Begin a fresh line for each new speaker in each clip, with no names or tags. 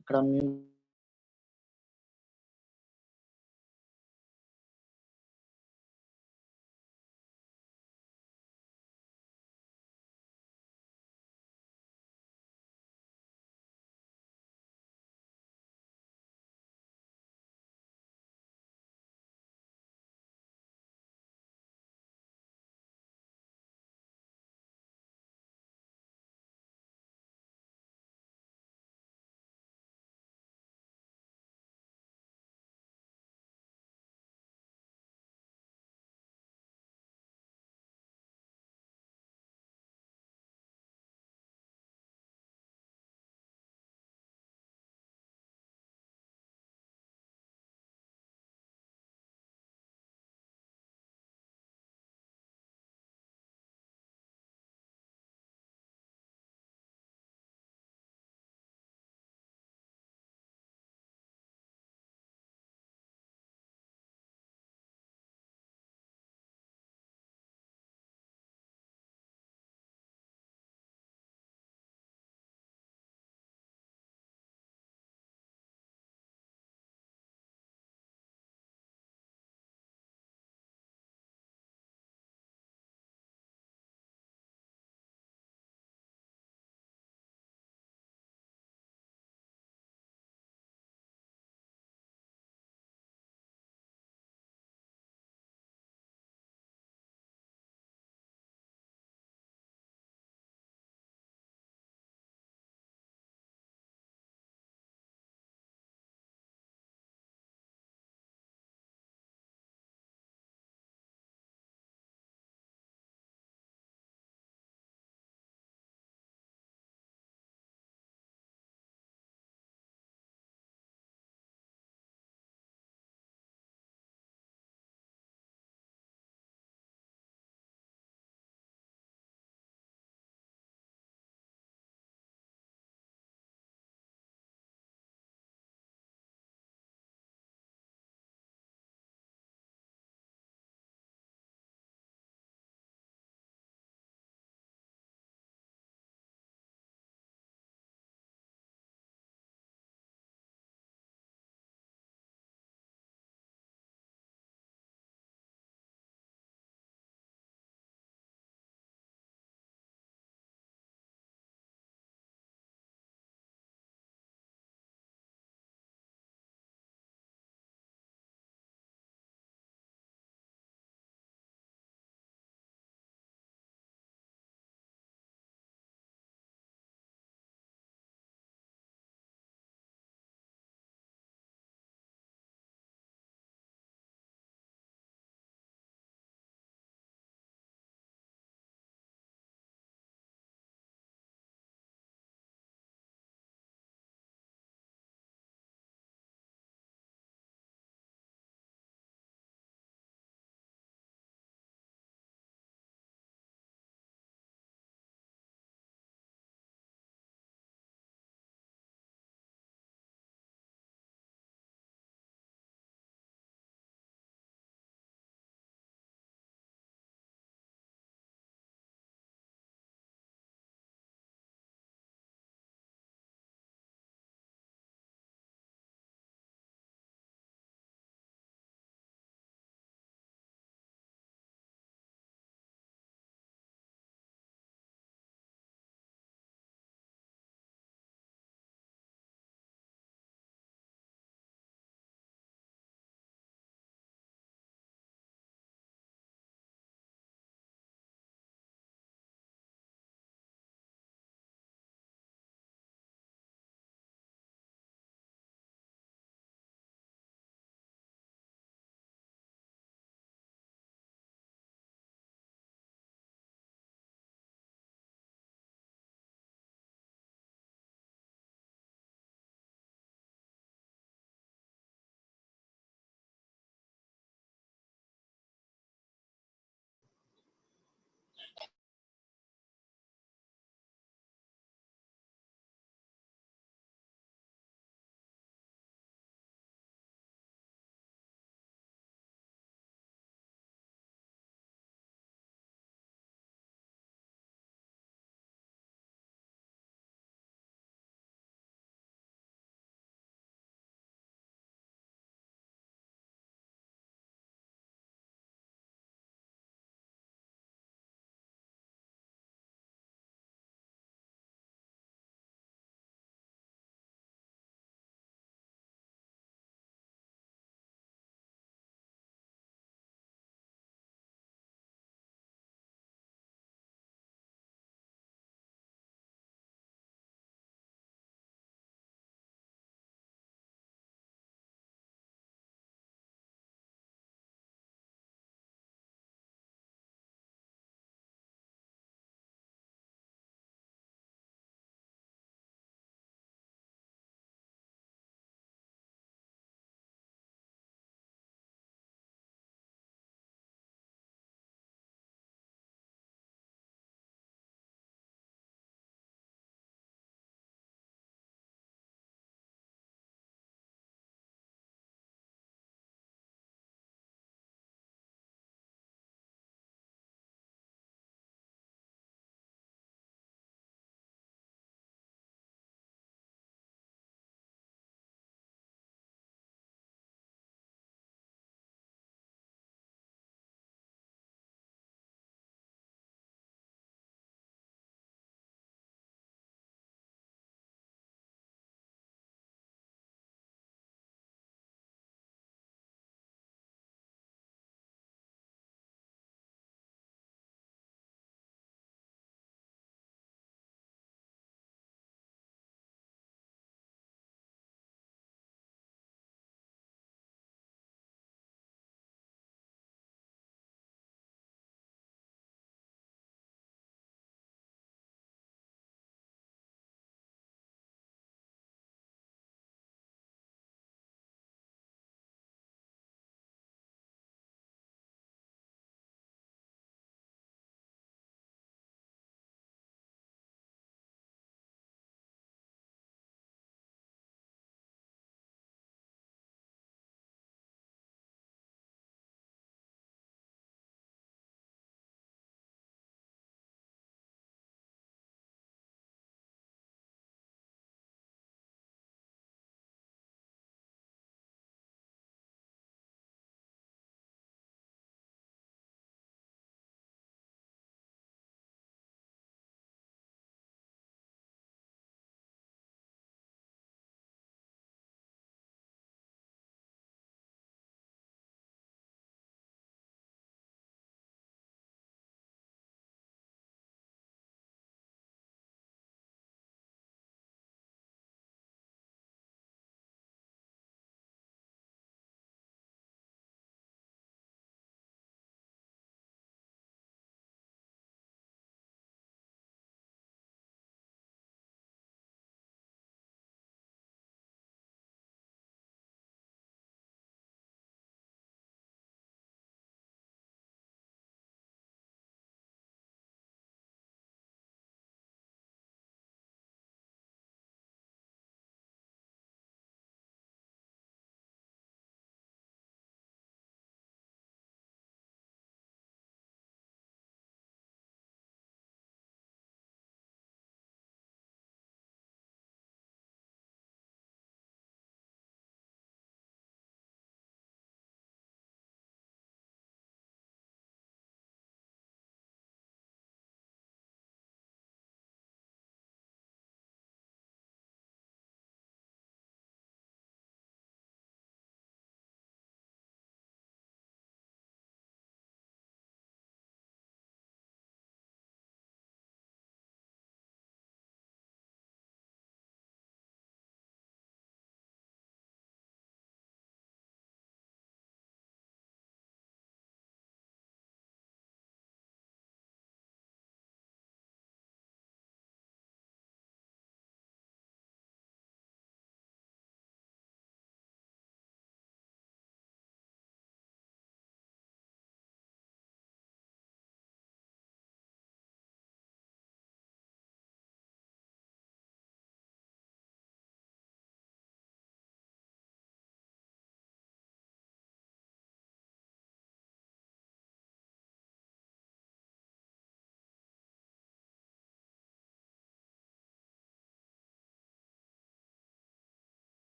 ఇక్కడ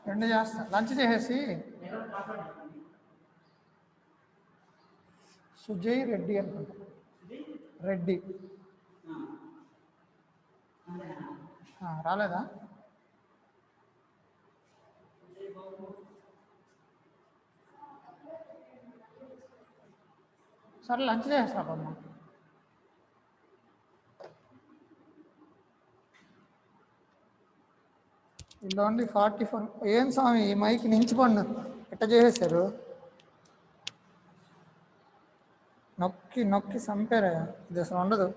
రెండు చేస్తా. లంచ్ చేసేసి సుజయ్ రెడ్డి అనుకుంటా. రెడ్డి రాలేదా? సరే లంచ్ చేస్తామమ్మా. ఇలా ఉంది 44. ఏం స్వామి ఈ మైక్ నుంచి పన్ను ఎట్ట చేసేసారు? నొక్కి నొక్కి చంపారా? ఇది అసలు ఉండదు.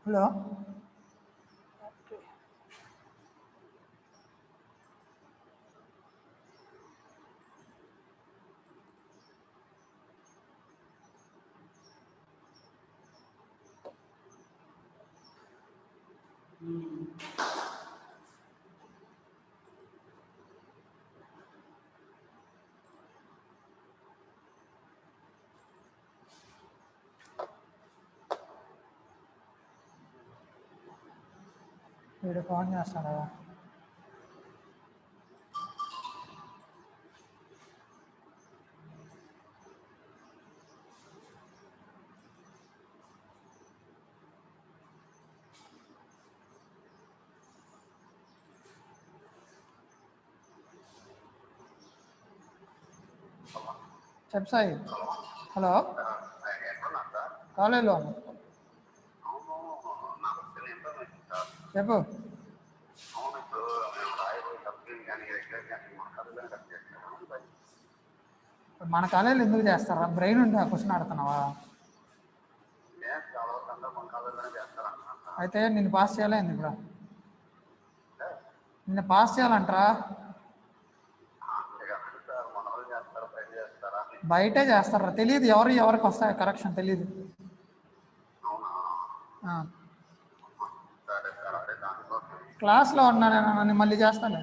హలో, వీడు ఫోన్ చేస్తాడా? చెప్పు సాయి. హలో, కాలేజీలో ఉన్నా. చెప్పు. మన కాలేజీలో ఎందుకు చేస్తారా? బ్రెయిన్ ఉంటే ఆ క్వశ్చన్ ఆడుతున్నావా? అయితే నిన్ను పాస్ చేయాలా ఏంది? ఇప్పుడు నిన్ను పాస్ చేయాలంటారా? బయటే చేస్తారా? తెలియదు ఎవరికి వస్తాయి కరెక్షన్ తెలియదు. క్లాస్లో ఉన్నా నేను, మళ్ళీ చేస్తాను.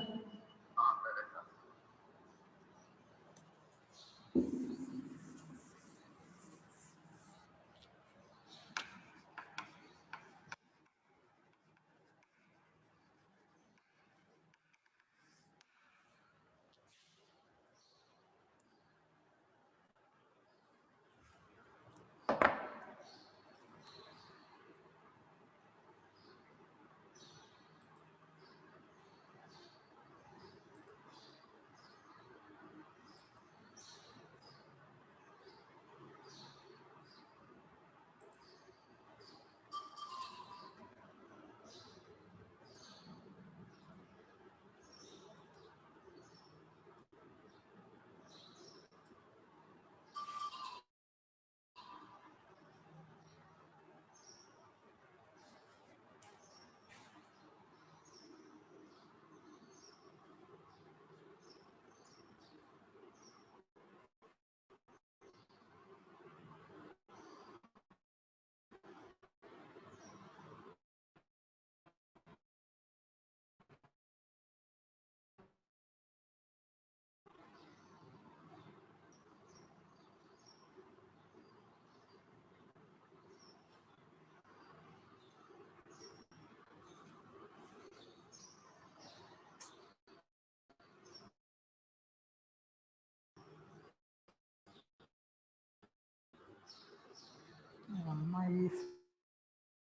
అమ్మాయి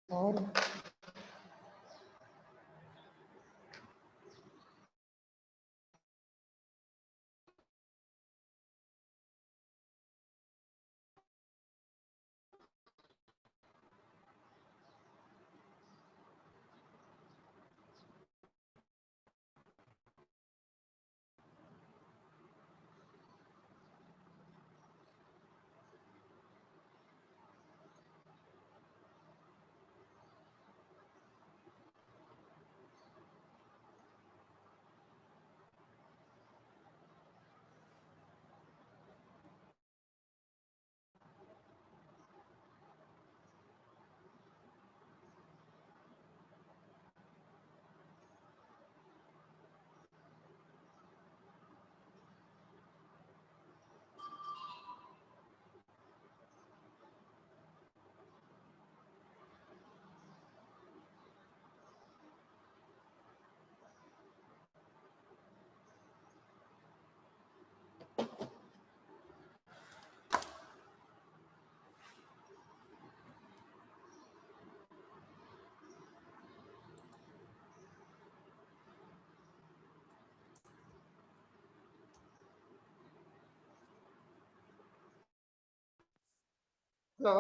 4 hello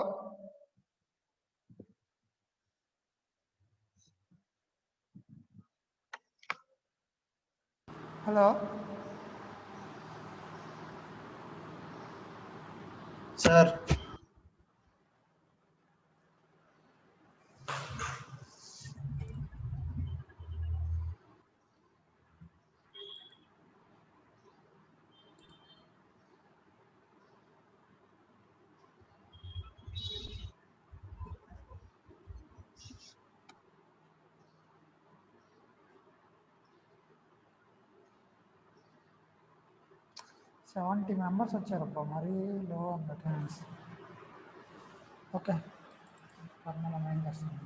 hello
sir
seventy members వచ్చారబ్బా, మరీ లో ఉంది అటెండెన్స్. ఓకే, పర్మనెంట్ మైండ్ వస్తుంది.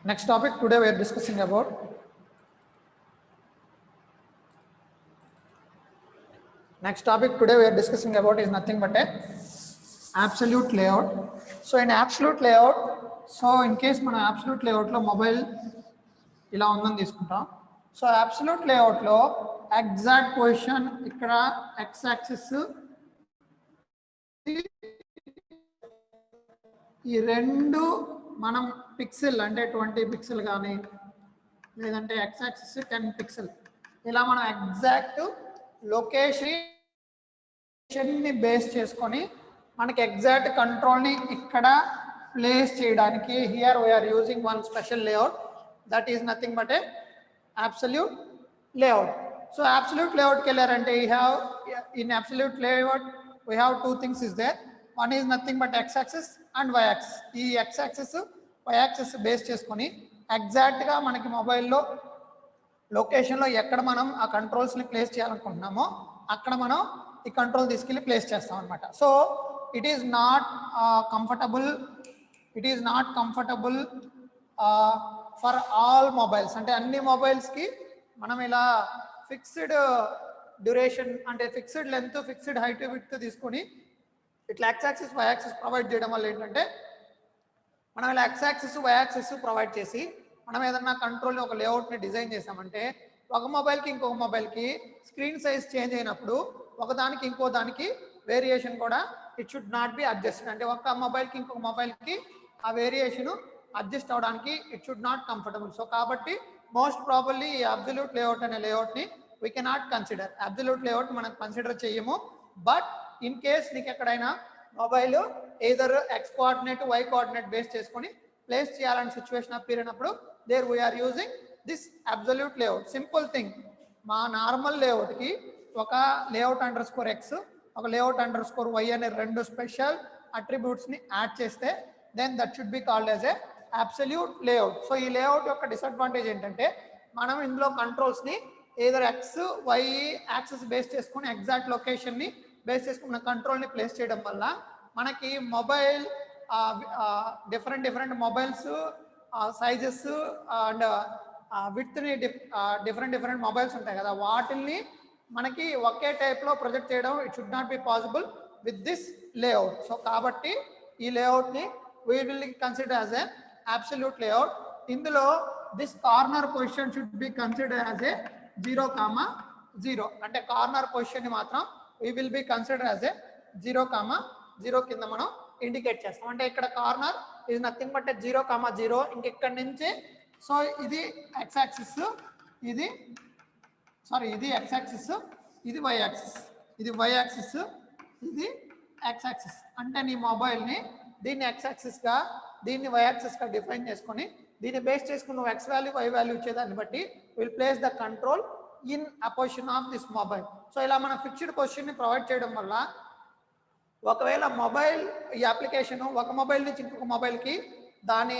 Next topic today we are discussing about is nothing but a absolute layout. So in absolute layout, so in case మన absolute layout లో mobile ఇలా ఉందని తీసుకుంటాం. సో absolute layout లో ఎగ్జాక్ట్ పొజిషన్ ఇక్కడ x axis, ఈ రెండు మనం పిక్సెల్ అంటే 20 పిక్సెల్ కానీ లేదంటే x యాక్సిస్ 10 పిక్సెల్ ఇలా మనం ఎగ్జాక్ట్ లొకేషన్ని బేస్ చేసుకొని మనకి ఎగ్జాక్ట్ కంట్రోల్ని ఇక్కడ ప్లేస్ చేయడానికి here we are using one special layout, that is nothing but a absolute layout. So absolute లేఅవుట్కి వెళ్ళారంటే in absolute layout we have two things is there. One is nothing but x axis and y axis. ఈ x axis y axis base చేసుకొని ఎగ్జాక్ట్గా మనకి మొబైల్లో లొకేషన్లో ఎక్కడ మనం ఆ కంట్రోల్స్ని ప్లేస్ చేయాలనుకుంటున్నామో అక్కడ మనం ఈ కంట్రోల్ తీసుకెళ్ళి ప్లేస్ చేస్తాం అనమాట. So it is not comfortable for all mobiles. అంటే అన్ని మొబైల్స్కి మనం ఇలా ఫిక్స్డ్ డ్యూరేషన్ అంటే fixed length, fixed height, width తీసుకొని ఇట్లా x axis y axis provide చేయడం వల్ల ఏంటంటే మనం ఇలా x axis y axis provide చేసి మనం ఏదన్నా కంట్రోల్ని ఒక లేఅవుట్ని డిజైన్ చేసామంటే ఒక మొబైల్కి ఇంకొక మొబైల్కి స్క్రీన్ సైజ్ చేంజ్ అయినప్పుడు ఒకదానికి ఇంకో దానికి వేరియేషన్ కూడా it should not be adjust. అంటే ఒక మొబైల్కి ఇంకొక మొబైల్కి ఆ వేరియేషన్ అడ్జస్ట్ అవడానికి it should not comfortable. So కాబట్టి మోస్ట్ ప్రాబబ్లీ ఈ అబ్సల్యూట్ లేఅవుట్ అనే లేఅవుట్ని we cannot consider. Absolute layout మనం కన్సిడర్ చేయము. బట్ ఇన్ కేస్ నీకు ఎక్కడైనా mobile either x coordinate y coordinate base చేసుకొని ప్లేస్ చేయాలని సిచ్యువేషన్ అప్పీర్ అయినప్పుడు there we're using this absolute layout. Simple thing, మా నార్మల్ లేఅవుట్కి ఒక లేఅవుట్ అండర్ స్కోర్ ఎక్స్, ఒక లేఅవుట్ అండర్ స్కోర్ వై అనే రెండు స్పెషల్ అట్రిబ్యూట్స్ని యాడ్ చేస్తే then that should be called as a absolute layout. So ఈ లేఅవుట్ యొక్క డిసడ్వాంటేజ్ ఏంటంటే మనం ఇందులో కంట్రోల్స్ని either X Y axis base చేసుకుని ఎగ్జాక్ట్ లొకేషన్ని బేస్ చేసుకున్న కంట్రోల్ని ప్లేస్ చేయడం వల్ల మనకి mobile different mobiles sizes and విడ్త్ని డిఫరెంట్ మొబైల్స్ ఉంటాయి కదా, వాటిల్ని మనకి ఒకే టైప్లో ప్రొజెక్ట్ చేయడం it should not be possible with this layout. So కాబట్టి ఈ లేఅవుట్ని we will consider as a absolute layout. ఇందులో this corner position should be consider as a 0,0. అంటే కార్నర్ పొజిషన్ని మాత్రం we will be consider as a 0,0 కింద మనం indicate చేస్తాం. అంటే ఇక్కడ కార్నర్ ఈజ్ నథింగ్ బట్ 0,0. ఇంకెక్కడి నుంచి సో ఇది x యాక్సిస్, ఇది x యాక్సిస్, ఇది y యాక్సిస్, ఇది y యాక్సిస్, ఇది x యాక్సిస్. అంటే నీ మొబైల్ని దీన్ని x యాక్సిస్గా దీన్ని y యాక్సిస్గా డిఫైన్ చేసుకొని దీన్ని బేస్ చేసుకుని నువ్వు x వాల్యూ y వాల్యూ ఇచ్చేదాన్ని బట్టి will place the control in a position of this mobile. So ఇలా మనం ఫిక్స్డ్ పొజిషన్ని ప్రొవైడ్ చేయడం వల్ల ఒకవేళ మొబైల్ ఈ అప్లికేషన్ ఒక మొబైల్ నుంచి ఇంకొక మొబైల్కి దాని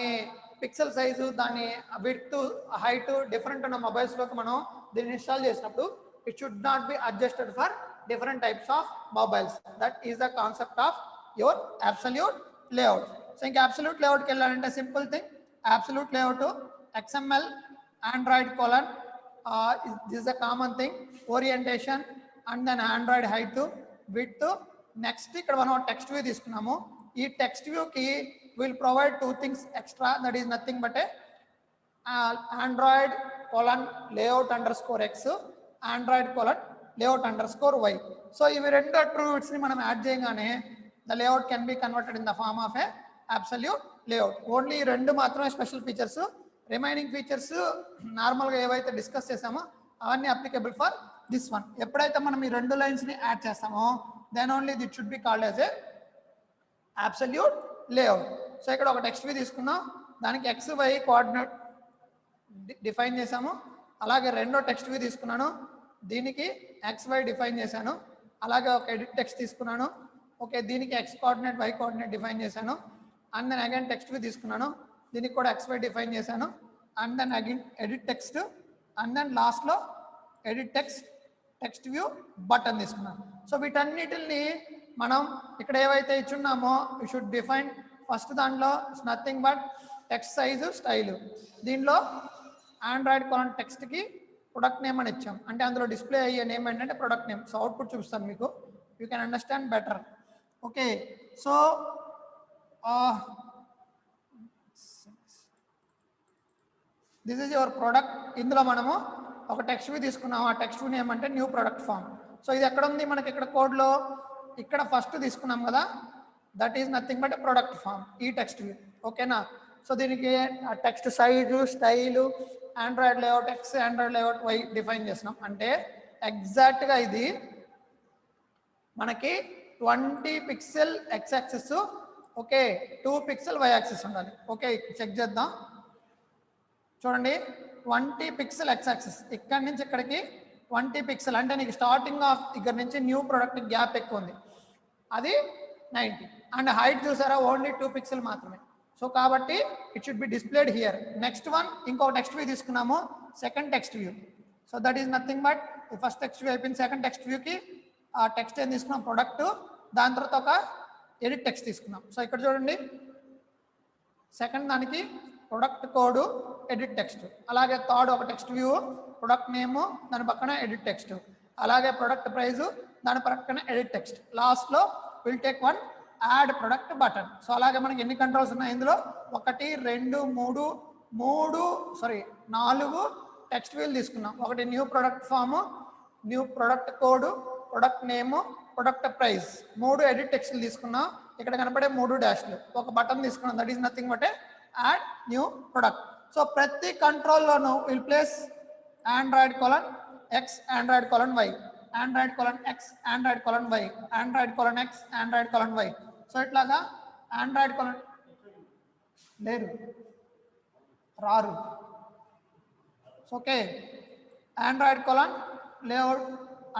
పిక్సెల్ సైజు, దాని విడ్త్, హైట్ డిఫరెంట్ ఉన్న మొబైల్స్లోకి మనం దీన్ని ఇన్స్టాల్ చేసినప్పుడు it should not be adjusted for different types of mobiles. That is the concept of your absolute layout. So ఇంకా అబ్సల్యూట్ లేఅవుట్కి వెళ్ళాలంటే simple thing, absolute layout XML Android colon this the common thing, orientation and then Android height width. Next ఇక్కడ మనం text view తీసుకున్నాము. ఈ text వ్యూకి will provide 2 things extra, that is nothing but a Android colon layout underscore X, Android colon layout underscore Y. So ఇవి రెండు అట్రిబ్యూట్స్ని మనం add చేయగానే the layout can be converted in the form of a absolute layout. Only ఈ రెండు మాత్రమే special features, remaining features నార్మల్గా ఏవైతే డిస్కస్ చేసామో అవన్నీ అప్లికబుల్ ఫర్ దిస్ వన్. ఎప్పుడైతే మనం ఈ రెండు లైన్స్ని యాడ్ చేస్తామో then only it should be called as a absolute layout. So ఇక్కడ ఒక టెక్స్ట్ వ్యూ తీసుకున్నాం, దానికి XY కోఆర్డినేట్ డిఫైన్ చేసాము. అలాగే రెండో టెక్స్ట్ వ్యూ తీసుకున్నాను, దీనికి XY డిఫైన్ చేశాను. అలాగే ఒక ఎడిట్ టెక్స్ట్ తీసుకున్నాను, ఓకే, దీనికి X coordinate Y coordinate define చేశాను. And then again text view తీసుకున్నాను, దీనికి కూడా XY డిఫైన్ చేశాను. And then again edit text, and then లాస్ట్లో ఎడిట్ టెక్స్ట్ వ్యూ బటన్ తీసుకున్నాను. సో వీటన్నిటిని మనం ఇక్కడ ఏవైతే ఇచ్చున్నామో యూ షుడ్ డిఫైన్. ఫస్ట్ దాంట్లో it's nothing but text size style. దీనిలో ఆండ్రాయిడ్ కోలన్ టెక్స్ట్కి ప్రొడక్ట్ నేమ్ అని ఇచ్చాం, అంటే అందులో డిస్ప్లే అయ్యే నేమ్ ఏంటంటే ప్రొడక్ట్ నేమ్. సో అవుట్పుట్ చూపిస్తాను మీకు, you can understand better. Okay, so this is your product. ఇందులో మనము ఒక టెక్స్ట్ వ్యూ తీసుకున్నాము, ఆ టెక్స్ట్ వ్యూ నేమ్ అంటే న్యూ ప్రొడక్ట్ ఫామ్. సో ఇది ఎక్కడ ఉంది మనకి, ఇక్కడ కోడ్లో ఇక్కడ ఫస్ట్ తీసుకున్నాం కదా, that is nothing but product form, ఈ టెక్స్ట్ వ్యూ. ఓకేనా? సో దీనికి text size style Android layout X, Android layout Y define చేస్తున్నాం. అంటే ఎగ్జాక్ట్గా ఇది మనకి 20 pixel X axis, okay, 2 pixel Y axis ఉండాలి. ఓకే, చెక్ చేద్దాం. చూడండి, 20 పిక్సెల్ X యాక్సిస్, ఇక్కడి నుంచి ఇక్కడికి 20 పిక్సెల్, అంటే నీకు స్టార్టింగ్ ఆఫ్ ఇక్కడ నుంచి న్యూ ప్రోడక్ట్ గ్యాప్ ఎక్కువ ఉంది, అది 90. అండ్ హైట్ చూసారా, ఓన్లీ 2 పిక్సెల్ మాత్రమే. సో కాబట్టి it should be displayed here. Next one ఇంకొక టెక్స్ట్ వ్యూ తీసుకున్నాము, second text view. So that is nothing but first text view అయిపోయింది. సెకండ్ టెక్స్ట్ వ్యూకి ఆ టెక్స్ట్ ఏం తీసుకున్నాం, ప్రొడక్ట్, దాని తర్వాత ఒక ఎడిట్ టెక్స్ట్ తీసుకున్నాం. సో ఇక్కడ చూడండి, సెకండ్ దానికి ప్రొడక్ట్ కోడ్ ఎడిట్ టెక్స్ట్, అలాగే థర్డ్ ఒక టెక్స్ట్ వ్యూ ప్రొడక్ట్ నేము, దాని పక్కన ఎడిట్ టెక్స్ట్, అలాగే ప్రొడక్ట్ ప్రైజు, దాని పక్కన ఎడిట్ టెక్స్ట్, లాస్ట్లో will take one add product button. So అలాగే మనకి ఎన్ని కంట్రోల్స్ ఉన్నాయి ఇందులో, 1 2 3 4 టెక్స్ట్ వ్యూలు తీసుకున్నాం. ఒకటి new product form, new product code, product name, product price, 3 edit టెక్స్ట్లు తీసుకున్నాం. ఇక్కడ కనపడే 3 డాష్లు, ఒక బటన్ తీసుకున్నాం, that is nothing but a add new product. So ప్రతి కంట్రోల్లోనూ will place Android colon X, Android colon Y, Android colon X, Android colon Y, Android colon X, Android colon Y. So ఇట్లాగా Android colon లేరు రారు. Okay, Android colon layout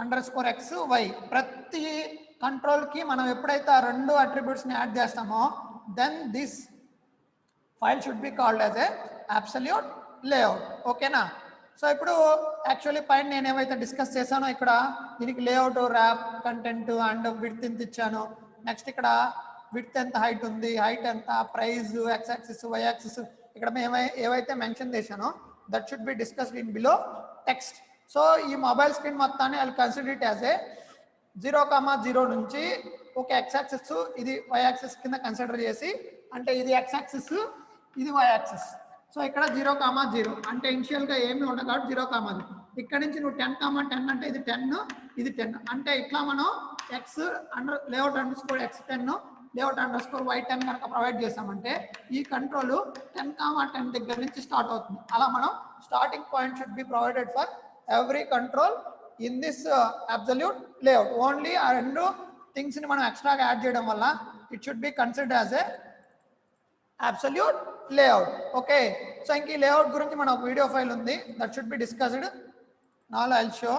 underscore X, Y. ప్రతి కంట్రోల్కి మనం ఎప్పుడైతే ఆ రెండు అట్రిబ్యూట్స్ని యాడ్ చేస్తామో then this file should be called as a absolute layout. ఓకేనా? సో ఇప్పుడు యాక్చువల్లీ పైన నేను ఏమైతే డిస్కస్ చేశానో ఇక్కడ దీనికి layout, wrap, content and width ఎంత ఇచ్చాను. నెక్స్ట్ ఇక్కడ విడ్త్ ఎంత, హైట్ ఉంది, హైట్ ఎంత, prize, X axis, Y axis, ఇక్కడ మేము ఏవైతే మెన్షన్ చేశానో that should be discussed in below text. So ఈ మొబైల్ స్క్రీన్ మొత్తాన్ని I will consider it as a 0,0 నుంచి ఒక X యాక్సిస్, ఇది Y యాక్సిస్ కింద కన్సిడర్ చేసి, అంటే ఇది X యాక్సిస్, ఇది Y యాక్సిస్. సో ఇక్కడ 0,0 అంటే ఇనిషియల్గా ఏమి ఉండదు కాబట్టి 0,0. ఇక్కడ నుంచి నువ్వు 10,10 అంటే ఇది 10, ఇది 10, అంటే ఇట్లా మనం X layout underscore X10, layout underscore Y10 కనుక ప్రొవైడ్ చేసామంటే ఈ కంట్రోల్ 10,10 దగ్గర నుంచి స్టార్ట్ అవుతుంది. అలా మనం starting point should be provided for every control in this absolute layout. Only ఆ రెండు థింగ్స్ని మనం ఎక్స్ట్రాగా యాడ్ చేయడం వల్ల it should be considered as a absolute layout. Okay, so ఇంక ఈ లేఅవుట్ గురించి మన ఒక వీడియో ఫైల్ ఉంది, that should be discussed. Now I will show.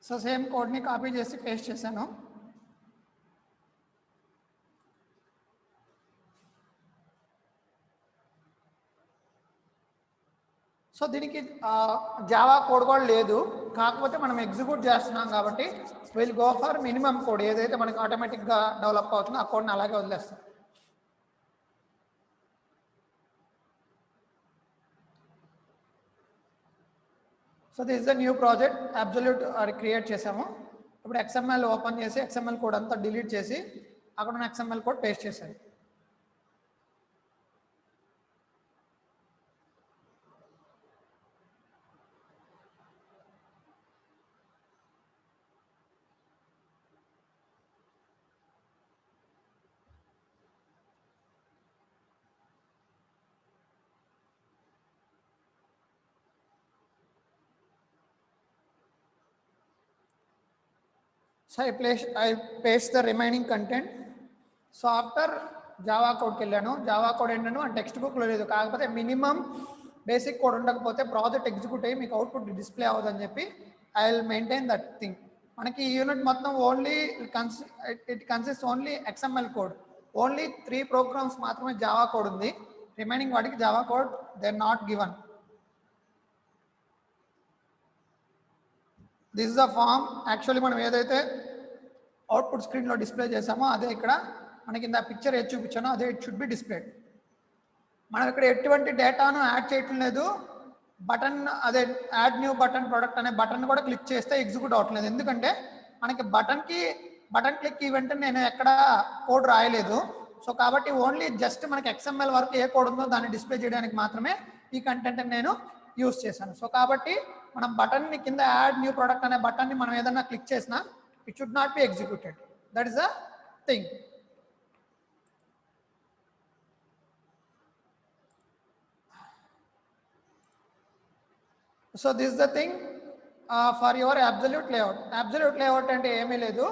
So same కోడ్ని కాపీ చేసి పేస్ట్ చేశాను. సో దీనికి జావా కోడ్ కూడా లేదు, కాకపోతే మనం ఎగ్జిక్యూట్ చేస్తున్నాం కాబట్టి will go for minimum code. ఏదైతే మనకి ఆటోమేటిక్గా డెవలప్ అవుతుందో ఆ కోడ్ని అలాగే వదిలేస్తాం. So this is the new project absolute create చేసాము. ఇప్పుడు XML ఓపెన్ చేసి XML కోడ్ అంతా డిలీట్ చేసి అక్కడ ఉన్న XML కోడ్ పేస్ట్ చేశాను. So I paste the remaining content. So after Java కోడ్కి వెళ్ళాను. జావా కోడ్ ఏంటంటే మన టెక్స్ట్ బుక్లో లేదు, కాకపోతే మినిమం బేసిక్ కోడ్ ఉండకపోతే ప్రాజెక్ట్ ఎగ్జిక్యూట్ అయ్యి మీకు అవుట్పుట్ డిస్ప్లే అవ్వదని చెప్పి I will maintain that thing. మనకి ఈ యూనిట్ మొత్తం only it consist only XML code. Only 3 programs మాత్రమే జావా కోడ్ ఉంది. రిమైనింగ్ వాటికి Java code they are not given. This is the form. Actually మనం ఏదైతే అవుట్పుట్ స్క్రీన్లో డిస్ప్లే చేసామో అదే ఇక్కడ మనకి ఇంత పిక్చర్ ఏది చూపించానో అదే ఇట్ షుడ్ బి డిస్ప్లేడ్. మనం ఇక్కడ ఎటువంటి డేటాను యాడ్ చేయటం లేదు. బటన్ అదే యాడ్ న్యూ బటన్ ప్రొడక్ట్ అనే బటన్ కూడా క్లిక్ చేస్తే ఎగ్జిక్యూట్ అవ్వట్లేదు, ఎందుకంటే మనకి బటన్ క్లిక్ ఈవెంట్ నేను ఎక్కడ కోడ్ రాయలేదు. సో కాబట్టి ఓన్లీ జస్ట్ మనకి XML వరకు ఏ కోడ్ ఉందో దాన్ని డిస్ప్లే చేయడానికి మాత్రమే ఈ కంటెంట్ నేను యూస్ చేశాను. సో కాబట్టి మనం బటన్ని కింద యాడ్ న్యూ ప్రొడక్ట్ అనే బటన్ని మనం ఏదన్నా క్లిక్ చేసినా it should not be executed. That is the thing. So this the thing for your absolute layout. Absolute layout అంటే ఏమీ లేదు.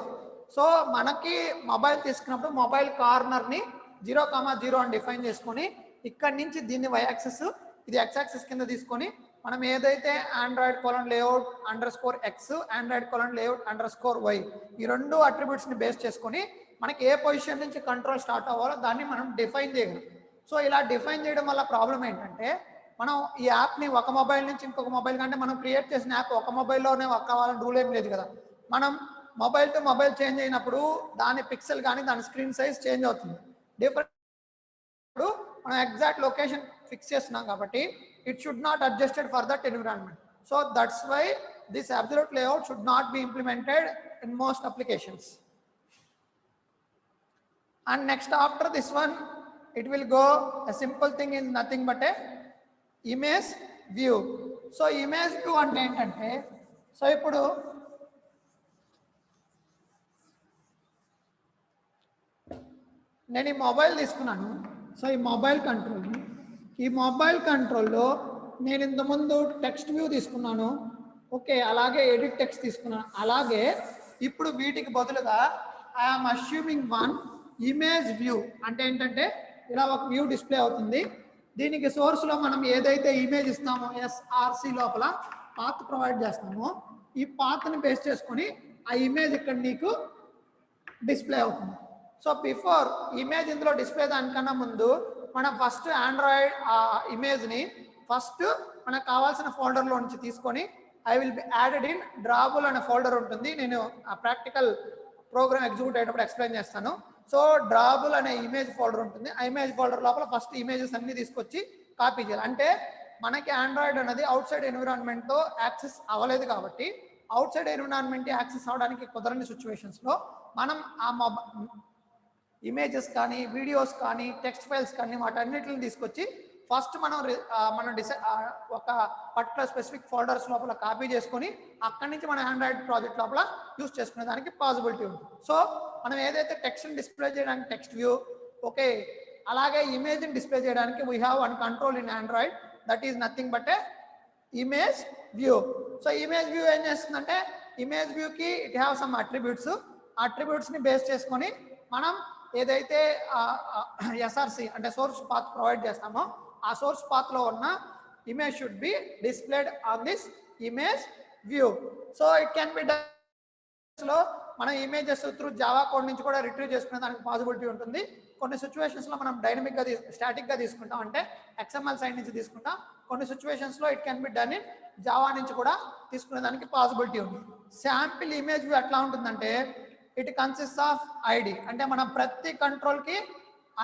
సో మనకి మొబైల్ తీసుకున్నప్పుడు మొబైల్ కార్నర్ని 0,0 అని డిఫైన్ చేసుకొని ఇక్కడి నుంచి దీన్ని y యాక్సిస్, ఇది x యాక్సిస్ కింద తీసుకొని మనం ఏదైతే Android:layout_x Android:layout_y ఈ 2 అట్రిబ్యూట్స్ని బేస్ చేసుకొని మనకి ఏ పొజిషన్ నుంచి కంట్రోల్ స్టార్ట్ అవ్వాలో దాన్ని మనం డిఫైన్ చేయగలం. సో ఇలా డిఫైన్ చేయడం వల్ల ప్రాబ్లం ఏంటంటే మనం ఈ యాప్ని ఒక మొబైల్ నుంచి ఇంకొక మొబైల్ కంటే మనం క్రియేట్ చేసిన యాప్ ఒక మొబైల్లోనే వర్క్ కావాలని రూల్ ఏం లేదు కదా. మనం మొబైల్ టు మొబైల్ చేంజ్ అయినప్పుడు దాని పిక్సెల్ కానీ దాని స్క్రీన్ సైజ్ చేంజ్ అవుతుంది. డిఫరెంట్ మనం ఎగ్జాక్ట్ లొకేషన్ ఫిక్స్ చేస్తున్నాం కాబట్టి it should not adjusted for that environment. So that's why this absolute layout should not be implemented in most applications. And next after this one it will go a simple thing is nothing but a image view. So image view అంటే ఏంటంటే so ఇప్పుడు నేను ఈ mobile తీసుకున్నాను. So ఈ mobile కంట్రోల్లో నేను ఇంతకుముందు టెక్స్ట్ వ్యూ తీసుకున్నాను, ఓకే, అలాగే ఎడిట్ టెక్స్ట్ తీసుకున్నాను. అలాగే ఇప్పుడు వీటికి బదులుగా I'm assuming one image view. అంటే ఏంటంటే ఇలా ఒక వ్యూ డిస్ప్లే అవుతుంది. దీనికి సోర్స్లో మనం ఏదైతే ఇమేజ్ ఇస్తామో SRC లోపల పాత్ ప్రొవైడ్ చేస్తామో ఈ పాత్ని బేస్ చేసుకొని ఆ ఇమేజ్ ఇక్కడ నీకు డిస్ప్లే అవుతుంది. సో బిఫోర్ ఇమేజ్ ఇందులో డిస్ప్లే దానికన్నా ముందు మనం ఫస్ట్ ఆండ్రాయిడ్ ఇమేజ్ని ఫస్ట్ మనకు కావాల్సిన ఫోల్డర్లో నుంచి తీసుకొని I will be added in drawable అనే ఫోల్డర్ ఉంటుంది. నేను ఆ ప్రాక్టికల్ ప్రోగ్రామ్ ఎగ్జిక్యూట్ అయ్యేటప్పుడు ఎక్స్ప్లెయిన్ చేస్తాను. సో డ్రాబుల్ అనే ఇమేజ్ ఫోల్డర్ ఉంటుంది. ఆ ఇమేజ్ ఫోల్డర్ లోపల ఫస్ట్ ఇమేజెస్ అన్ని తీసుకొచ్చి కాపీ చేయాలి. అంటే మనకి ఆండ్రాయిడ్ అనేది అవుట్ సైడ్ ఎన్విరాన్మెంట్తో యాక్సెస్ అవ్వలేదు కాబట్టి అవుట్ సైడ్ ఎన్విరాన్మెంట్ యాక్సెస్ అవ్వడానికి కుదరని సిచ్యువేషన్స్లో మనం ఆ ఇమేజెస్ కానీ వీడియోస్ కానీ టెక్స్ట్ ఫైల్స్ కానీ వాటన్నిటిని తీసుకొచ్చి ఫస్ట్ మనం ఒక పర్టికులర్ స్పెసిఫిక్ ఫోల్డర్స్ లోపల కాపీ చేసుకొని అక్కడి నుంచి మన ఆండ్రాయిడ్ ప్రాజెక్ట్ లోపల యూస్ చేసుకునే దానికి పాసిబిలిటీ ఉంది. సో మనం ఏదైతే టెక్స్ట్ని డిస్ప్లే చేయడానికి టెక్స్ట్ వ్యూ, ఓకే, అలాగే ఇమేజ్ని డిస్ప్లే చేయడానికి we have one control in Android that is nothing but a image view. So image view ఏం చేస్తుందంటే ఇమేజ్ వ్యూకి ఇట్ హ్యావ్ సమ్ అట్రిబ్యూట్స్ని బేస్ చేసుకొని మనం ఏదైతే SRC అంటే సోర్స్ పాత్ ప్రొవైడ్ చేస్తామో ఆ సోర్స్ పాత్లో ఉన్న image should be displayed on this image view. So it can be done లో మనం ఇమేజెస్ త్రూ జావా కోడ్ నుంచి కూడా రిట్రీవ్ చేసుకునే దానికి పాసిబిలిటీ ఉంటుంది. కొన్ని సిచ్యువేషన్స్ లో మనం డైనమిక్ గా స్టాటిక్ గా తీసుకుంటాం, అంటే XML సైడ్ నుంచి తీసుకుంటాం. కొన్ని సిచ్యువేషన్స్ లో it can be done in Java నుంచి కూడా తీసుకునే దానికి పాసిబిలిటీ ఉంది. శాంపిల్ ఇమేజ్ వ్యూ ఎట్లా ఉంటుందంటే ఇట్ కన్సిస్ట్ ఆఫ్ ఐడి, అంటే మనం ప్రతి కంట్రోల్ కి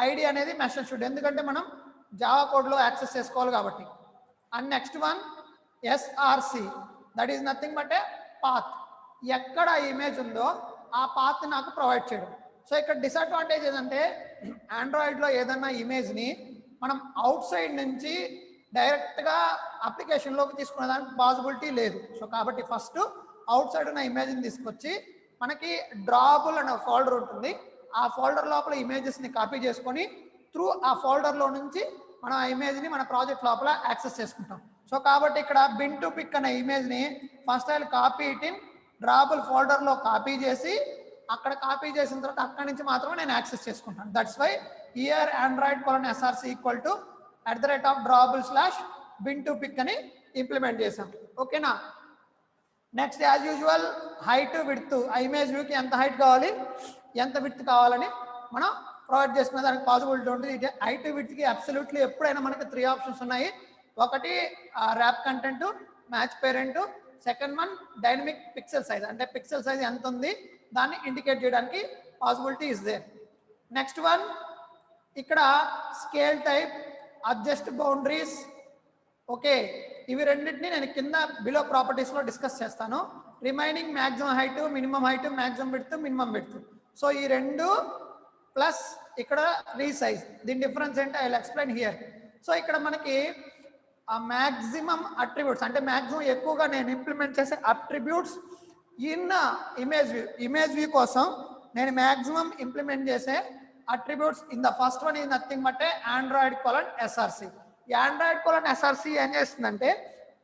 ఐడి అనేది మెసేజ్ షుడ్, ఎందుకంటే మనం జావా కోడ్ లో యాక్సెస్ చేసుకోవాలి కాబట్టి. And next one SRC, that is nothing but A path. ఎక్కడ ఇమేజ్ ఉందో ఆ పాత్ నాకు ప్రొవైడ్ చేయడం. సో ఇక్కడ డిసడ్వాంటేజ్ ఏంటంటే ఆండ్రాయిడ్లో ఏదన్నా ఇమేజ్ని మనం అవుట్ సైడ్ నుంచి డైరెక్ట్గా అప్లికేషన్లోకి తీసుకునే దానికి పాసిబిలిటీ లేదు. సో కాబట్టి ఫస్ట్ అవుట్ సైడ్ ఉన్న ఇమేజ్ని తీసుకొచ్చి మనకి డ్రాబుల్ అనే ఫోల్డర్ ఉంటుంది, ఆ ఫోల్డర్ లోపల ఇమేజెస్ని కాపీ చేసుకొని త్రూ ఆ ఫోల్డర్లో నుంచి మనం ఆ ఇమేజ్ని మన ప్రాజెక్ట్ లోపల యాక్సెస్ చేసుకుంటాం. సో కాబట్టి ఇక్కడ బిన్ టు పిక్ అనే ఇమేజ్ని first I copy it in drawable ఫోల్డర్లో కాపీ చేసి అక్కడ కాపీ చేసిన తర్వాత అక్కడి నుంచి మాత్రమే నేను యాక్సెస్ చేసుకుంటాను. That's why here Android:src equal to @drawable/bin to pick అని ఇంప్లిమెంట్ చేసాం. ఓకేనా. Next as usual height width, ఆ ఇమేజ్ వ్యూకి ఎంత హైట్ కావాలి ఎంత విడ్త్ కావాలని మనం ప్రొవైడ్ చేసుకునే దానికి పాసిబిలిటీ ఉంటుంది. హైట్ విడ్త్కి అబ్సల్యూట్లీ ఎప్పుడైనా మనకి 3 ఆప్షన్స్ ఉన్నాయి. ఒకటి wrap content, match parent, second one dynamic pixel size, అంటే పిక్సెల్ సైజ్ ఎంత ఉంది దాన్ని ఇండికేట్ చేయడానికి possibility is there. Next one ఇక్కడ scale type, adjust boundaries. Okay, ఇవి రెండింటిని నేను కింద బిలో ప్రాపర్టీస్లో డిస్కస్ చేస్తాను. Remaining maximum height, minimum height, maximum width, minimum width. So ఈ రెండు ప్లస్ ఇక్కడ రీసైజ్, దీని డిఫరెన్స్ ఏంటి I will explain here. So ఇక్కడ మనకి ఆ మ్యాక్సిమం అట్రిబ్యూట్స్, అంటే మ్యాక్సిమం ఎక్కువగా నేను ఇంప్లిమెంట్ చేసే అట్రిబ్యూట్స్ ఇన్ ఇమేజ్ వ్యూ కోసం నేను మ్యాక్సిమం ఇంప్లిమెంట్ చేసే attributes in the first one is nothing but Android:src. ఈ Android:src ఏం చేస్తుందంటే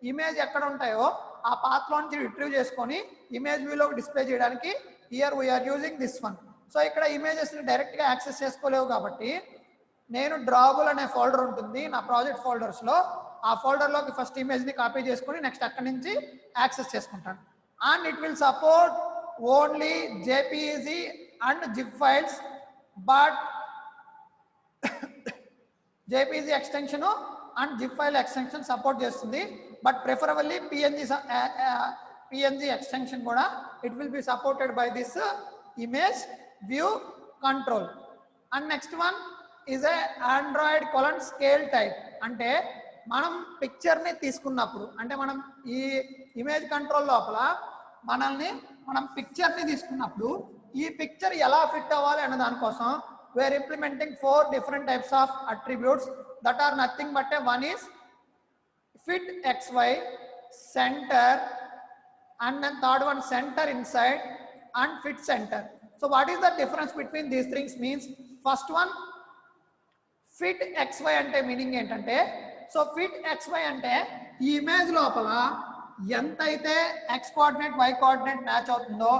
ఇమేజ్ ఎక్కడ ఉంటాయో ఆ పాత్లో నుంచి రిట్రీవ్ చేసుకొని ఇమేజ్ వ్యూలో డిస్ప్లే చేయడానికి here we are using this one. So ఇక్కడ ఇమేజెస్ని డైరెక్ట్గా యాక్సెస్ చేసుకోలేవు కాబట్టి నేను డ్రాబుల్ అనే ఫోల్డర్ ఉంటుంది నా ప్రాజెక్ట్ ఫోల్డర్స్లో, ఆ ఫోల్డర్లోకి ఫస్ట్ ఇమేజ్ని కాపీ చేసుకొని నెక్స్ట్ అక్కడి నుంచి యాక్సెస్ చేసుకుంటాను. And it will support only JPEG and zip files, but JPEG extension and zip file extension support చేస్తుంది. బట్ ప్రిఫరబుల్లీ PNG ఎక్స్టెన్షన్ కూడా it will B supported by this image view control. And next one is a Android:scale type, అంటే మనం పిక్చర్ని తీసుకున్నప్పుడు, అంటే మనం ఈ image control లోపల మనం పిక్చర్ని తీసుకున్నప్పుడు ఈ పిక్చర్ ఎలా ఫిట్ అవ్వాలి అనే దానికోసం we are implementing 4 different types of attributes that are nothing but one is fit XY, center, and then third one center inside and fit center. So what is the difference between these things means, first one fit XY అంటే meaning ఏంటంటే, so fit XY అంటే ఈ image లోపల ఎంతైతే X coordinate Y coordinate match అవుతుందో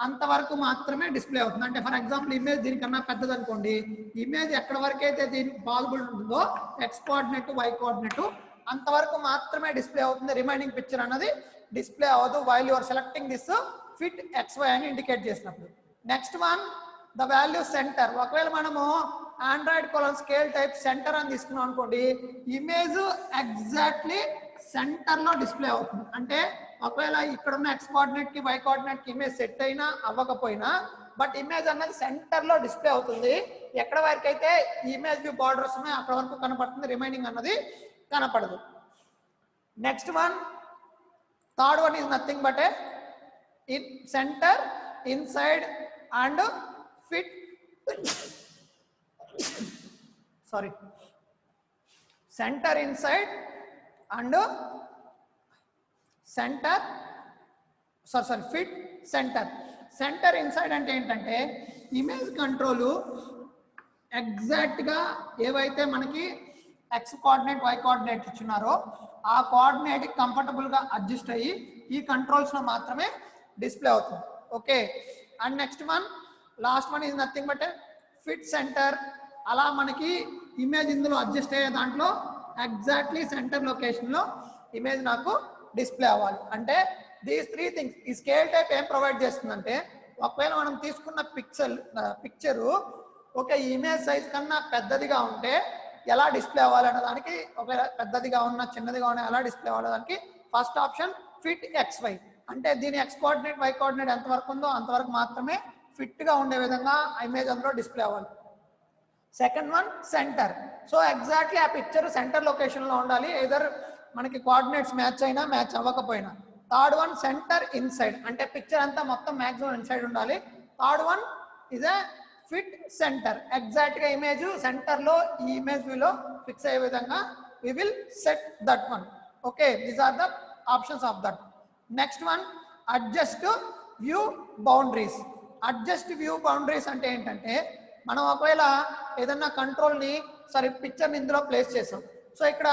అంతవరకు మాత్రమే display అవుతుంది. అంటే ఫర్ ఎగ్జాంపుల్ ఇమేజ్ దీనికన్నా పెద్దది అనుకోండి, ఇమేజ్ ఎక్కడ వరకు అయితే దీనికి పాసిబుల్ ఉంటుందో X కోఆర్డినేట్ Y కోఆర్డినేట్ అంతవరకు మాత్రమే డిస్ప్లే అవుతుంది. రిమైనింగ్ పిక్చర్ అన్నది డిస్ప్లే అవ్వదు while you are selecting this fit XY అని ఇండికేట్ చేసినప్పుడు. Next one the value centre. ఒకవేళ మనము Android:scale type సెంటర్ అని తీసుకున్నాం అనుకోండి, ఇమేజ్ ఎగ్జాక్ట్లీ సెంటర్లో డిస్ప్లే అవుతుంది. అంటే ఒకవేళ ఇక్కడ ఉన్న X కోఆర్డినేట్కి Y కోఆర్డినేట్కి ఇమేజ్ సెట్ అయినా అవ్వకపోయినా బట్ ఇమేజ్ అన్నది సెంటర్లో డిస్ప్లే అవుతుంది. ఎక్కడ వరకు అయితే ఇమేజ్ వ్యూ బార్డర్స్ ఉన్నాయో అక్కడ వరకు కనపడుతుంది, రిమైనింగ్ అన్నది కనపడదు. Next one third one is nothing but in centre, inside and fit centre, inside and fit centre. Centre inside అంటే ఏంటంటే ఇమేజ్ కంట్రోల్ ఎగ్జాక్ట్గా ఏవైతే మనకి X కోఆర్డినేట్ Y కోఆర్డినేట్ ఇచ్చున్నారో ఆ కోఆర్డినేట్ కంఫర్టబుల్గా అడ్జస్ట్ అయ్యి ఈ కంట్రోల్స్లో మాత్రమే డిస్ప్లే అవుతుంది. Okay. And next one last one is nothing but fit centre. అలా మనకి ఇమేజ్ ఇందులో అడ్జస్ట్ అయ్యే దాంట్లో ఎగ్జాక్ట్లీ సెంటర్ లొకేషన్లో ఇమేజ్ నాకు డిస్ప్లే అవ్వాలి. అంటే దీస్ 3 థింగ్స్ ఈ స్కేల్ టైప్ ఏం ప్రొవైడ్ చేస్తుందంటే ఒకవేళ మనం తీసుకున్న పిక్చరు ఒక ఇమేజ్ సైజ్ కన్నా పెద్దదిగా ఉంటే ఎలా డిస్ప్లే అవ్వాలనే దానికి, ఒకవేళ పెద్దదిగా ఉన్న చిన్నదిగా ఉన్న ఎలా డిస్ప్లే అవ్వాలనే దానికి ఫస్ట్ ఆప్షన్ ఫిట్ XY, అంటే దీని X కోఆర్డినేట్ Y కోఆర్డినేట్ ఎంతవరకు ఉందో అంతవరకు మాత్రమే ఫిట్గా ఉండే విధంగా ఇమేజ్ అందులో డిస్ప్లే అవ్వాలి. Second one centre. So exactly ఆ పిక్చర్ సెంటర్ లొకేషన్లో ఉండాలి, ఎదర్ మనకి కోఆర్డినేట్స్ మ్యాచ్ అయినా మ్యాచ్ అవ్వకపోయినా. థర్డ్ వన్ సెంటర్ ఇన్సైడ్, అంటే పిక్చర్ అంతా మొత్తం మ్యాక్సిమం ఇన్సైడ్ ఉండాలి. Third one is a fit centre, ఎగ్జాక్ట్గా ఇమేజ్ సెంటర్లో ఈ ఇమేజ్ వ్యూలో ఫిక్స్ అయ్యే విధంగా we will set that one. Okay, these are the options of that. Next one, adjust view boundaries. Adjust view boundaries అంటే ఏంటంటే, మనం ఒకవేళ ఏదన్నా కంట్రోల్ని సరే పిక్చర్ని ఇందులో ప్లేస్ చేసాం. సో ఇక్కడ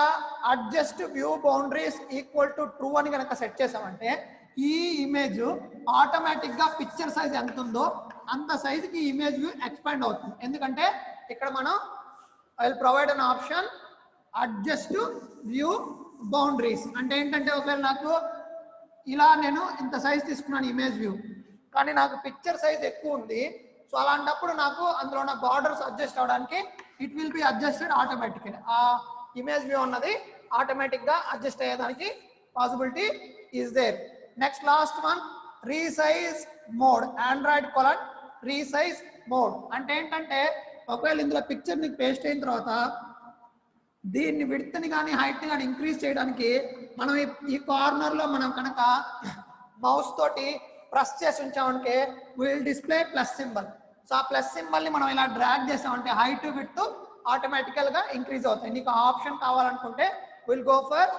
adjust view boundaries equal to true అని కనుక సెట్ చేసామంటే ఈ ఇమేజ్ ఆటోమేటిక్గా పిక్చర్ సైజ్ ఎంత ఉందో అంత సైజుకి ఇమేజ్ వ్యూ ఎక్స్పాండ్ అవుతుంది. ఎందుకంటే ఇక్కడ మనం I will provide an option adjust view boundaries. అంటే ఏంటంటే ఒకవేళ నాకు ఇలా నేను ఇంత సైజ్ తీసుకున్నాను ఇమేజ్ వ్యూ, కానీ నాకు పిక్చర్ సైజ్ ఎక్కువ ఉంది. సో అలాంటప్పుడు నాకు అందులో ఉన్న బార్డర్స్ అడ్జస్ట్ అవడానికి ఇట్ విల్ బి అడ్జస్టెడ్ ఆటోమేటిక్గా. ఆ ఇమేజ్ వ్యూ ఉన్నది ఆటోమేటిక్గా అడ్జస్ట్ అయ్యేదానికి possibility is there. Next last one resize mode. Android colon resize mode అంటే ఏంటంటే ఒకవేళ ఇందులో పిక్చర్ని పేస్ట్ అయిన తర్వాత దీన్ని విడ్త్ని కానీ హైట్ని కానీ ఇంక్రీజ్ చేయడానికి మనం ఈ కార్నర్లో మనం కనుక మౌస్ తోటి ప్రెస్ చేసి ఉంచామంటే will display plus symbol. So ఆ ప్లస్ సింబల్ని మనం ఇలా డ్రాగ్ చేసామంటే హైట్ విడ్త్ ఆటోమేటికల్గా ఇంక్రీజ్ అవుతాయి. నీకు ఆప్షన్ కావాలనుకుంటే will go for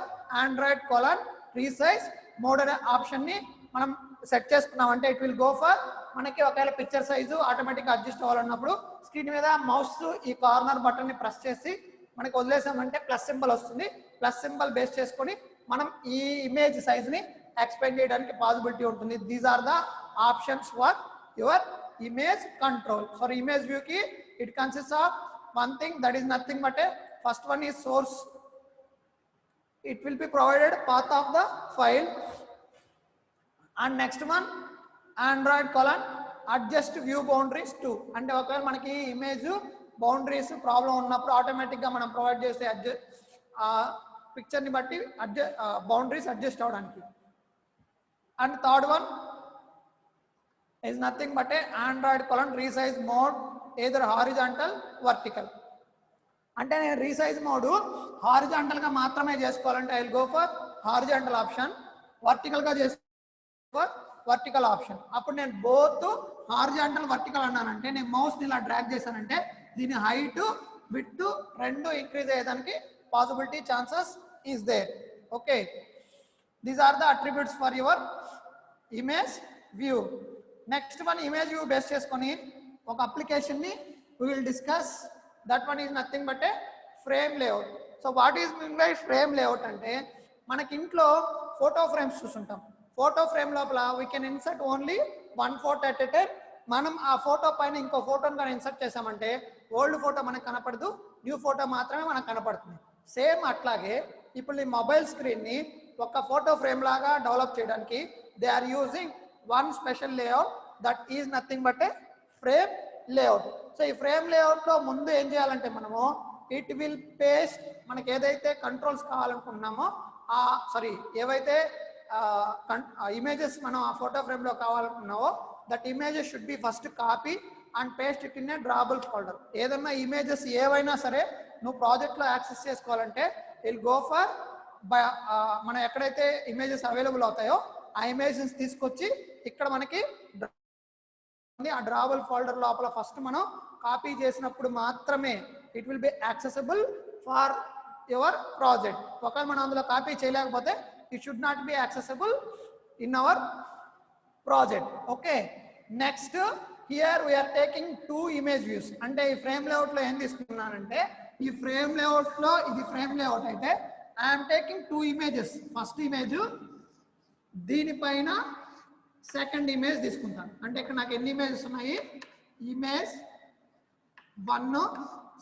Android colon resize mode అనే ఆప్షన్ని మనం సెట్ చేసుకున్నామంటే ఇట్ విల్ గో ఫర్ మనకి ఒకవేళ పిక్చర్ సైజు ఆటోమేటిక్గా అడ్జస్ట్ అవ్వాలన్నప్పుడు స్క్రీన్ మీద మౌస్ ఈ కార్నర్ బటన్ని ప్రెస్ చేసి మనకి వదిలేసామంటే ప్లస్ సింబల్ వస్తుంది. ప్లస్ సింబల్ బేస్ చేసుకొని మనం ఈ ఇమేజ్ సైజ్ని ఎక్స్పెండ్ చేయడానికి పాసిబిలిటీ ఉంటుంది. These are the options for your image control. For image వ్యూకి it consist of one thing, that is nothing but a first one is source. It will be provided path of the file, and next one Android colon adjust view boundaries to. అంటే ఒకవేళ మనకి image boundaries problem ఉన్నప్పుడు ఆటోమేటిక్గా మనం provide చేసే పిక్చర్ని బట్టి boundaries adjust అవడానికి. And third one is nothing but a Android colon resize mode either horizontal vertical. అంటే నేను రీసైజ్ మోడ్ హారిజాంటల్గా మాత్రమే చేసుకోవాలంటే I will go for horizontal option, వర్టికల్గా చేసుకో వర్టికల్ ఆప్షన్. అప్పుడు నేను బోత్ హారిజాంటల్ వర్టికల్ అన్నానంటే నేను మౌస్ని ఇలా డ్రాగ్ చేశానంటే దీని హైట్ విడ్త్ రెండు ఇంక్రీజ్ అయ్యేదానికి possibility chances is there. Okay, these are the attributes for your image view. Next one image view base చేసుకొని ఒక అప్లికేషన్ని we will discuss. That one is nothing but a frame layout. So what is mean by frame layout అంటే మనకి ఇంట్లో photo frames చూస్తుంటాం. Photo frame లోపల we can insert only one photo at a time. మనం ఆ photo పైన ఇంకో ఫోటోని కానీ ఇన్సర్ట్ చేసామంటే ఓల్డ్ ఫోటో మనకు కనపడదు, న్యూ ఫోటో మాత్రమే మనకు కనపడుతుంది. సేమ్ అట్లాగే ఇప్పుడు ఈ మొబైల్ స్క్రీన్ని ఒక ఫోటో ఫ్రేమ్ లాగా డెవలప్ చేయడానికి they are using one special layout that is nothing but a frame layout. So ఈ ఫ్రేమ్ లేఅవుట్ లో ముందు ఏం చేయాలంటే మనము ఇట్ విల్ పేస్ట్ మనకి ఏదైతే కంట్రోల్స్ కావాలనుకుంటున్నామో ఏవైతే ఇమేజెస్ మనం ఆ ఫోటో ఫ్రేమ్ లో కావాలనుకున్నావో that images should be first copy and paste it in a drawable folder. ఏదన్నా ఇమేజెస్ ఏవైనా సరే నువ్వు ప్రాజెక్ట్ లో యాక్సెస్ చేసుకోవాలంటే విల్ గో ఫర్ మనం ఎక్కడైతే ఇమేజెస్ అవైలబుల్ అవుతాయో ఆ ఇమేజెస్ తీసుకొచ్చి ఇక్కడ మనకి ఆ డ్రాబుల్ ఫోల్డర్ లోపల ఫస్ట్ మనం కాపీ చేసినప్పుడు మాత్రమే it will be accessible for your project. ఒకవేళ మనం అందులో కాపీ చేయలేకపోతే it should not be accessible in our project. Okay, next here we are taking 2 image views. అంటే ఈ ఫ్రేమ్ లేఅవుట్ లో ఏం తీసుకున్నానంటే ఈ ఫ్రేమ్ లేఅవుట్ లో ఇది ఫ్రేమ్ లేఅవుట్ అయితే I'm taking 2 images. First image దీనిపైన సెకండ్ ఇమేజ్ తీసుకుంటాను. అంటే ఇక్కడ నాకు ఎన్ని ఇమేజెస్ ఉన్నాయి, image 1,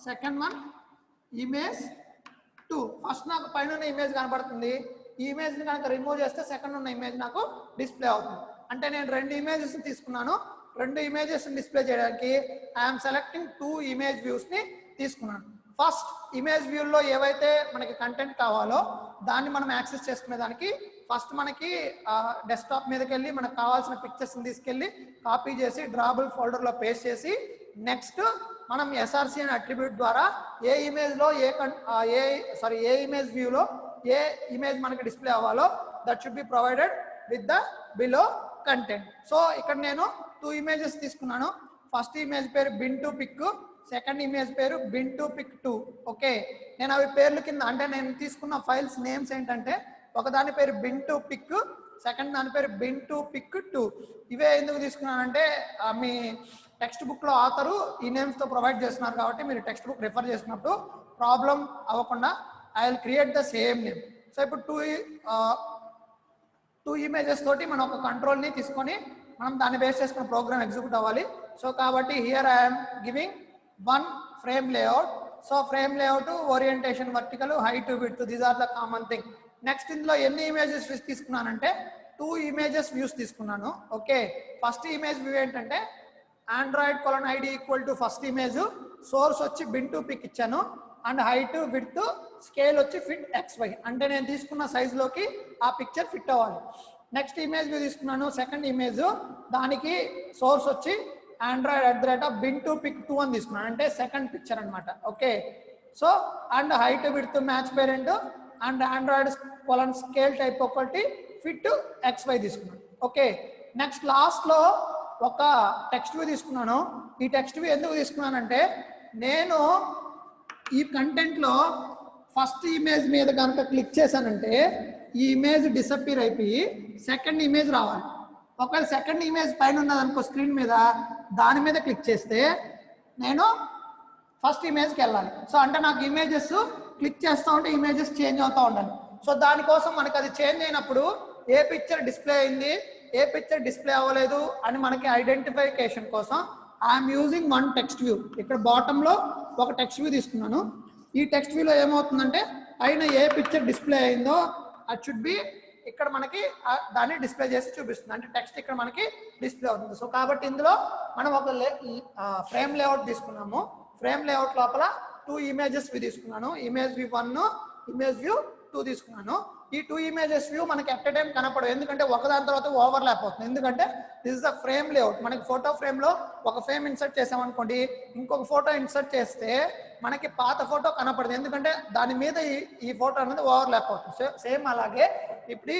second one image 2. First నాకు పైన ఉన్న ఇమేజ్ కనబడుతుంది, ఈ ఇమేజ్ని కనుక రిమూవ్ చేస్తే సెకండ్ ఉన్న ఇమేజ్ నాకు డిస్ప్లే అవుతుంది. అంటే నేను 2 ఇమేజెస్ తీసుకున్నాను, రెండు ఇమేజెస్ డిస్ప్లే చేయడానికి ఐఎమ్ సెలెక్టింగ్ 2 ఇమేజ్ వ్యూస్ని తీసుకున్నాను. ఫస్ట్ ఇమేజ్ వ్యూలో ఏవైతే మనకి కంటెంట్ కావాలో దాన్ని మనం యాక్సెస్ చేసుకునే దానికి ఫస్ట్ మనకి డెస్క్టాప్ మీదకి వెళ్ళి మనకు కావాల్సిన పిక్చర్స్ని తీసుకెళ్ళి కాపీ చేసి డ్రాబుల్ ఫోల్డర్లో పేస్ట్ చేసి నెక్స్ట్ మనం ఎస్ఆర్సి అనే అట్రిబ్యూట్ ద్వారా ఏ ఇమేజ్లో ఏ ఇమేజ్ వ్యూలో ఏ ఇమేజ్ మనకి డిస్ప్లే అవ్వాలో that should be provided with the below content. So ఇక్కడ నేను 2 ఇమేజెస్ తీసుకున్నాను. ఫస్ట్ ఇమేజ్ పేరు bin2pic, సెకండ్ ఇమేజ్ పేరు bin2pic2. ఓకే, నేను అవి పేర్లు కింద అంటే నేను తీసుకున్న ఫైల్స్ నేమ్స్ ఏంటంటే ఒకదాని పేరు bin2pic, సెకండ్ దాని పేరు bin2pic2. ఇవే ఎందుకు తీసుకున్నానంటే మీ టెక్స్ట్ బుక్లో ఆథరు ఈ నేమ్స్తో ప్రొవైడ్ చేస్తున్నారు కాబట్టి మీరు టెక్స్ట్ బుక్ రిఫర్ చేసినప్పుడు ప్రాబ్లం అవ్వకుండా I will create the same name. So ఇప్పుడు 2 ఇమేజెస్ తోటి మనం ఒక కంట్రోల్ని తీసుకొని మనం దాన్ని బేస్ చేసుకున్న ప్రోగ్రామ్ ఎగ్జిక్యూట్ అవ్వాలి. సో కాబట్టి here I'm giving 1 frame layout. So frame layout, orientation, vertical, height, width, these are the common thing. Next ఇందులో ఎన్ని ఇమేజెస్ వ్యూస్ తీసుకున్నానంటే 2 ఇమేజెస్ వ్యూస్ తీసుకున్నాను. ఓకే, ఫస్ట్ ఇమేజ్ వ్యూ ఏంటంటే Android:id = ఫస్ట్ ఇమేజ్, సోర్స్ వచ్చి bin2pic ఇచ్చాను and height, width, scale వచ్చి fit xy, అంటే నేను తీసుకున్న సైజులోకి ఆ పిక్చర్ ఫిట్ అవ్వాలి. నెక్స్ట్ ఇమేజ్ వ్యూ తీసుకున్నాను, సెకండ్ ఇమేజ్, దానికి సోర్స్ వచ్చి Android@bin2pic2 అని తీసుకున్నాను, అంటే సెకండ్ పిక్చర్ అనమాట. Okay, so and height, width, match parent and Android:scale type ఒకటి fit xy తీసుకున్నాను. ఓకే, నెక్స్ట్ లాస్ట్లో ఒక టెక్స్ట్ వ్యూ తీసుకున్నాను. ఈ టెక్స్ట్ వ్యూ ఎందుకు తీసుకున్నానంటే నేను ఈ కంటెంట్లో ఫస్ట్ ఇమేజ్ మీద కనుక క్లిక్ చేశానంటే ఈ ఇమేజ్ డిసప్పీర్ అయిపోయి సెకండ్ ఇమేజ్ రావాలి. ఒకవేళ సెకండ్ ఇమేజ్ పైన ఉన్నదనుకో స్క్రీన్ మీద, దాని మీద క్లిక్ చేస్తే నేను ఫస్ట్ ఇమేజ్కి వెళ్ళాలి. సో అంటే నాకు ఇమేజెస్ క్లిక్ చేస్తూ ఉంటే ఇమేజెస్ చేంజ్ అవుతూ ఉండాలి. సో దానికోసం మనకి అది చేంజ్ అయినప్పుడు ఏ పిక్చర్ డిస్ప్లే అయింది, ఏ పిక్చర్ డిస్ప్లే అవ్వలేదు అని మనకి ఐడెంటిఫికేషన్ కోసం ఐఎమ్ యూజింగ్ 1 టెక్స్ట్ వ్యూ. ఇక్కడ బాటంలో ఒక టెక్స్ట్ వ్యూ తీసుకున్నాను. ఈ టెక్స్ట్ వ్యూలో ఏమవుతుందంటే పైన ఏ పిక్చర్ డిస్ప్లే అయిందో అది షుడ్ బి ఇక్కడ మనకి దాన్ని డిస్ప్లే చేసి చూపిస్తుంది, అంటే టెక్స్ట్ ఇక్కడ మనకి డిస్ప్లే అవుతుంది. సో కాబట్టి ఇందులో మనం ఒక ఫ్రేమ్ లేఅవుట్ తీసుకున్నాము. ఫ్రేమ్ లేఅవుట్ లోపల 2 ఇమేజెస్ వ్యూ తీసుకున్నాను. ఇమేజ్ వ్యూ 1, ఇమేజ్ వ్యూ 2 తీసుకున్నాను. ఈ 2 ఇమేజెస్ వ్యూ మనకి ఎట్ ఎ టైం కనపడవు, ఎందుకంటే ఒకదాని తర్వాత ఓవర్లాప్ అవుతుంది. ఎందుకంటే this is the frame layout. మనకి ఫోటో ఫ్రేమ్లో ఒక ఫ్రేమ్ ఇన్సర్ట్ చేసామనుకోండి, ఇంకొక ఫోటో ఇన్సర్ట్ చేస్తే మనకి పాత ఫోటో కనపడదు, ఎందుకంటే దాని మీద ఈ ఫోటో అనేది ఓవర్లాప్ అవుతుంది. సేమ్ అలాగే ఇప్పుడు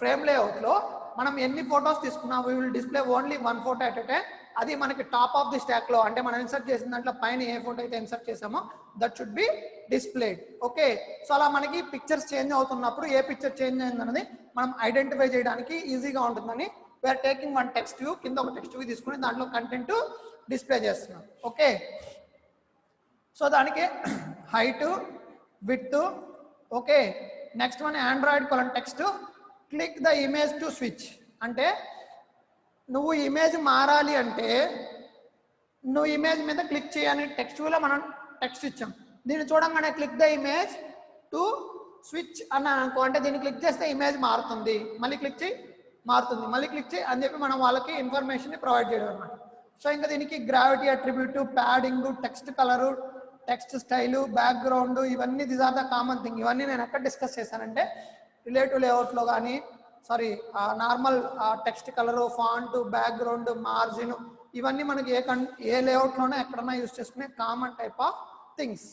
ఫ్రేమ్ లేఅవుట్లో మనం ఎన్ని ఫొటోస్ తీసుకున్నా we will display only 1 photo at a time. అది మనకి టాప్ ఆఫ్ ది స్టాక్లో, అంటే మనం ఇన్సర్ట్ చేసిన దాంట్లో పైన ఏ ఫోటో అయితే ఇన్సర్ట్ చేసామో that should be displayed. Okay, so అలా మనకి పిక్చర్స్ చేంజ్ అవుతున్నప్పుడు ఏ పిక్చర్ చేంజ్ అయిందన్నది మనం ఐడెంటిఫై చేయడానికి ఈజీగా ఉంటుందని వీఆర్ టేకింగ్ 1 టెక్స్ట్ వ్యూ, కింద ఒక టెక్స్ట్ వ్యూ తీసుకుని దాంట్లో కంటెంట్ డిస్ప్లే చేస్తున్నాం. ఓకే, సో దానికి height, width. Okay, next one Android:text click the image to switch, అంటే నువ్వు ఇమేజ్ మారాలి అంటే నువ్వు ఇమేజ్ మీద క్లిక్ చేయని టెక్స్ట్ వ్యూలో మనం టెక్స్ట్ ఇచ్చాం. దీన్ని చూడంగానే click the image to switch అన్నాను అనుకో, అంటే దీన్ని క్లిక్ చేస్తే ఇమేజ్ మారుతుంది, మళ్ళీ క్లిక్ చేయి మారుతుంది, మళ్ళీ క్లిక్ చేయి అని చెప్పి మనం వాళ్ళకి ఇన్ఫర్మేషన్ని ప్రొవైడ్ చేయడం అనమాట. సో ఇంకా దీనికి gravity attribute, padding, text colour, text style, background, ఇవన్నీ these are the common thing. ఇవన్నీ నేను ఎక్కడ డిస్కస్ చేశానంటే రిలేటివ్ లేఅవుట్లో కానీ normal text colour, font, background, margin, ఇవన్నీ మనకి ఏ లేఅవుట్లోనే ఎక్కడన్నా యూజ్ చేసుకునే common type of things.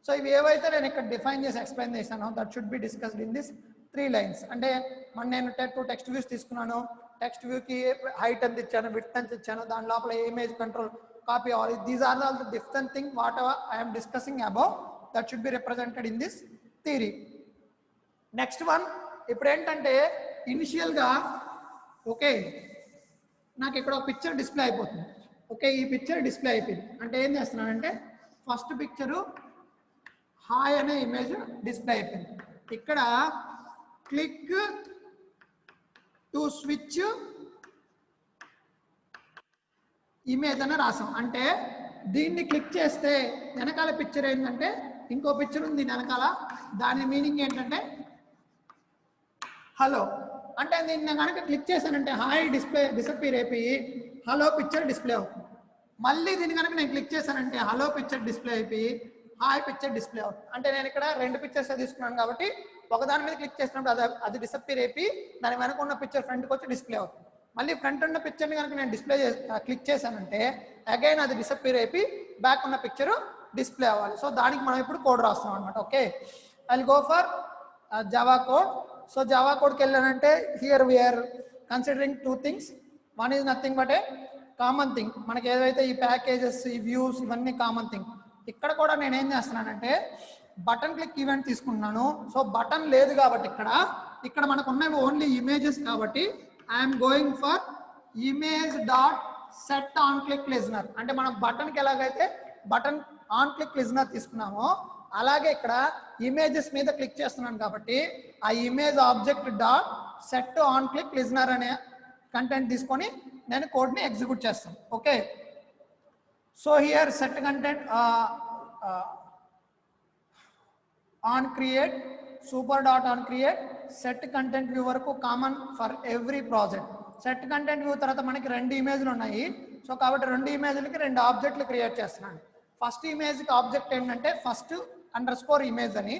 So ఇవి ఏవైతే నేను ఇక్కడ డిఫైన్ చేసి ఎక్స్ప్లెయిన్ చేశానో that should be discussed in this 3 lines. అంటే నేను 2 టెక్స్ట్ వ్యూస్ తీసుకున్నాను. టెక్స్ట్ వ్యూకి హైట్ ఎంత ఇచ్చాను, విడ్త్ ఎంత ఇచ్చాను, దాని లోపల ఇమేజ్ కంట్రోల్ కాపీ అవ్వాలి. These are all the different thing whatever I'm discussing above that should be represented in this theory. Next one, ఇప్పుడు ఏంటంటే ఇనిషియల్గా ఓకే నాకు ఇక్కడ ఒక పిక్చర్ డిస్ప్లే అయిపోతుంది. ఓకే, ఈ పిక్చర్ డిస్ప్లే అయిపోయింది అంటే ఏం చేస్తున్నానంటే ఫస్ట్ పిక్చరు హాయ్ అనే ఇమేజ్ డిస్ప్లే అయిపోయింది. ఇక్కడ క్లిక్ టు స్విచ్ ఇమేజ్ అని రాసాం, అంటే దీన్ని క్లిక్ చేస్తే వెనకాల పిక్చర్ ఏంటంటే ఇంకో పిక్చర్ ఉంది వెనకాల, దాని మీనింగ్ ఏంటంటే హలో. అంటే దీన్ని నేను కనుక క్లిక్ చేశానంటే హాయ్ డిస్ప్లే డిసప్పీర్ అయిపోయి హలో పిక్చర్ డిస్ప్లే అవుతుంది. మళ్ళీ దీన్ని కనుక నేను క్లిక్ చేశానంటే హలో పిక్చర్ డిస్ప్లే అయిపోయి హాయ్ పిక్చర్ డిస్ప్లే అవుతుంది. అంటే నేను ఇక్కడ 2 పిక్చర్స్ తీసుకున్నాను కాబట్టి ఒకదాని మీద క్లిక్ చేసినప్పుడు అది డిసప్పీర్ అయిపోయి దాని వెనక ఉన్న పిక్చర్ ఫ్రంట్కి వచ్చి డిస్ప్లే అవుతుంది. మళ్ళీ ఫ్రంట్ ఉన్న పిక్చర్ని కనుక నేను క్లిక్ చేశానంటే అగైన్ అది డిసప్పీర్ అయిపోయి బ్యాక్ ఉన్న పిక్చర్ డిస్ప్లే అవ్వాలి. సో దానికి మనం ఇప్పుడు కోడ్ రాస్తాం అనమాట. Okay, I will go for Java code. So Java కోడ్కి వెళ్ళానంటే here we are considering 2 things. One is nothing but a common thing. మనకి ఏదైతే ఈ ప్యాకేజెస్ ఈ వ్యూస్ ఇవన్నీ కామన్ థింగ్. ఇక్కడ కూడా నేను ఏం చేస్తున్నానంటే బటన్ క్లిక్ ఈవెంట్ తీసుకున్నాను. సో బటన్ లేదు కాబట్టి ఇక్కడ మనకు ఉన్నవి ఓన్లీ ఇమేజెస్ కాబట్టి I'm going for image dot set on click listener. అంటే మనం బటన్కి ఎలాగైతే బటన్ ఆన్ క్లిక్ లిజనర్ తీసుకున్నామో అలాగే ఇక్కడ ఇమేజెస్ మీద క్లిక్ చేస్తున్నాను కాబట్టి ఆ image object dot set on click listener అనే కంటెంట్ తీసుకొని నేను కోడ్ని ఎగ్జిక్యూట్ చేస్తాను. Okay, so here set content on create super dot on create set content view వరకు common for every project. Set content view తర్వాత మనకి 2 ఇమేజ్లు ఉన్నాయి. సో కాబట్టి 2 ఇమేజ్లకి 2 ఆబ్జెక్ట్లు క్రియేట్ చేస్తున్నాను. ఫస్ట్ ఇమేజ్కి ఆబ్జెక్ట్ ఏంటంటే ఫస్ట్ అండర్స్కోర్ ఇమేజ్ అని,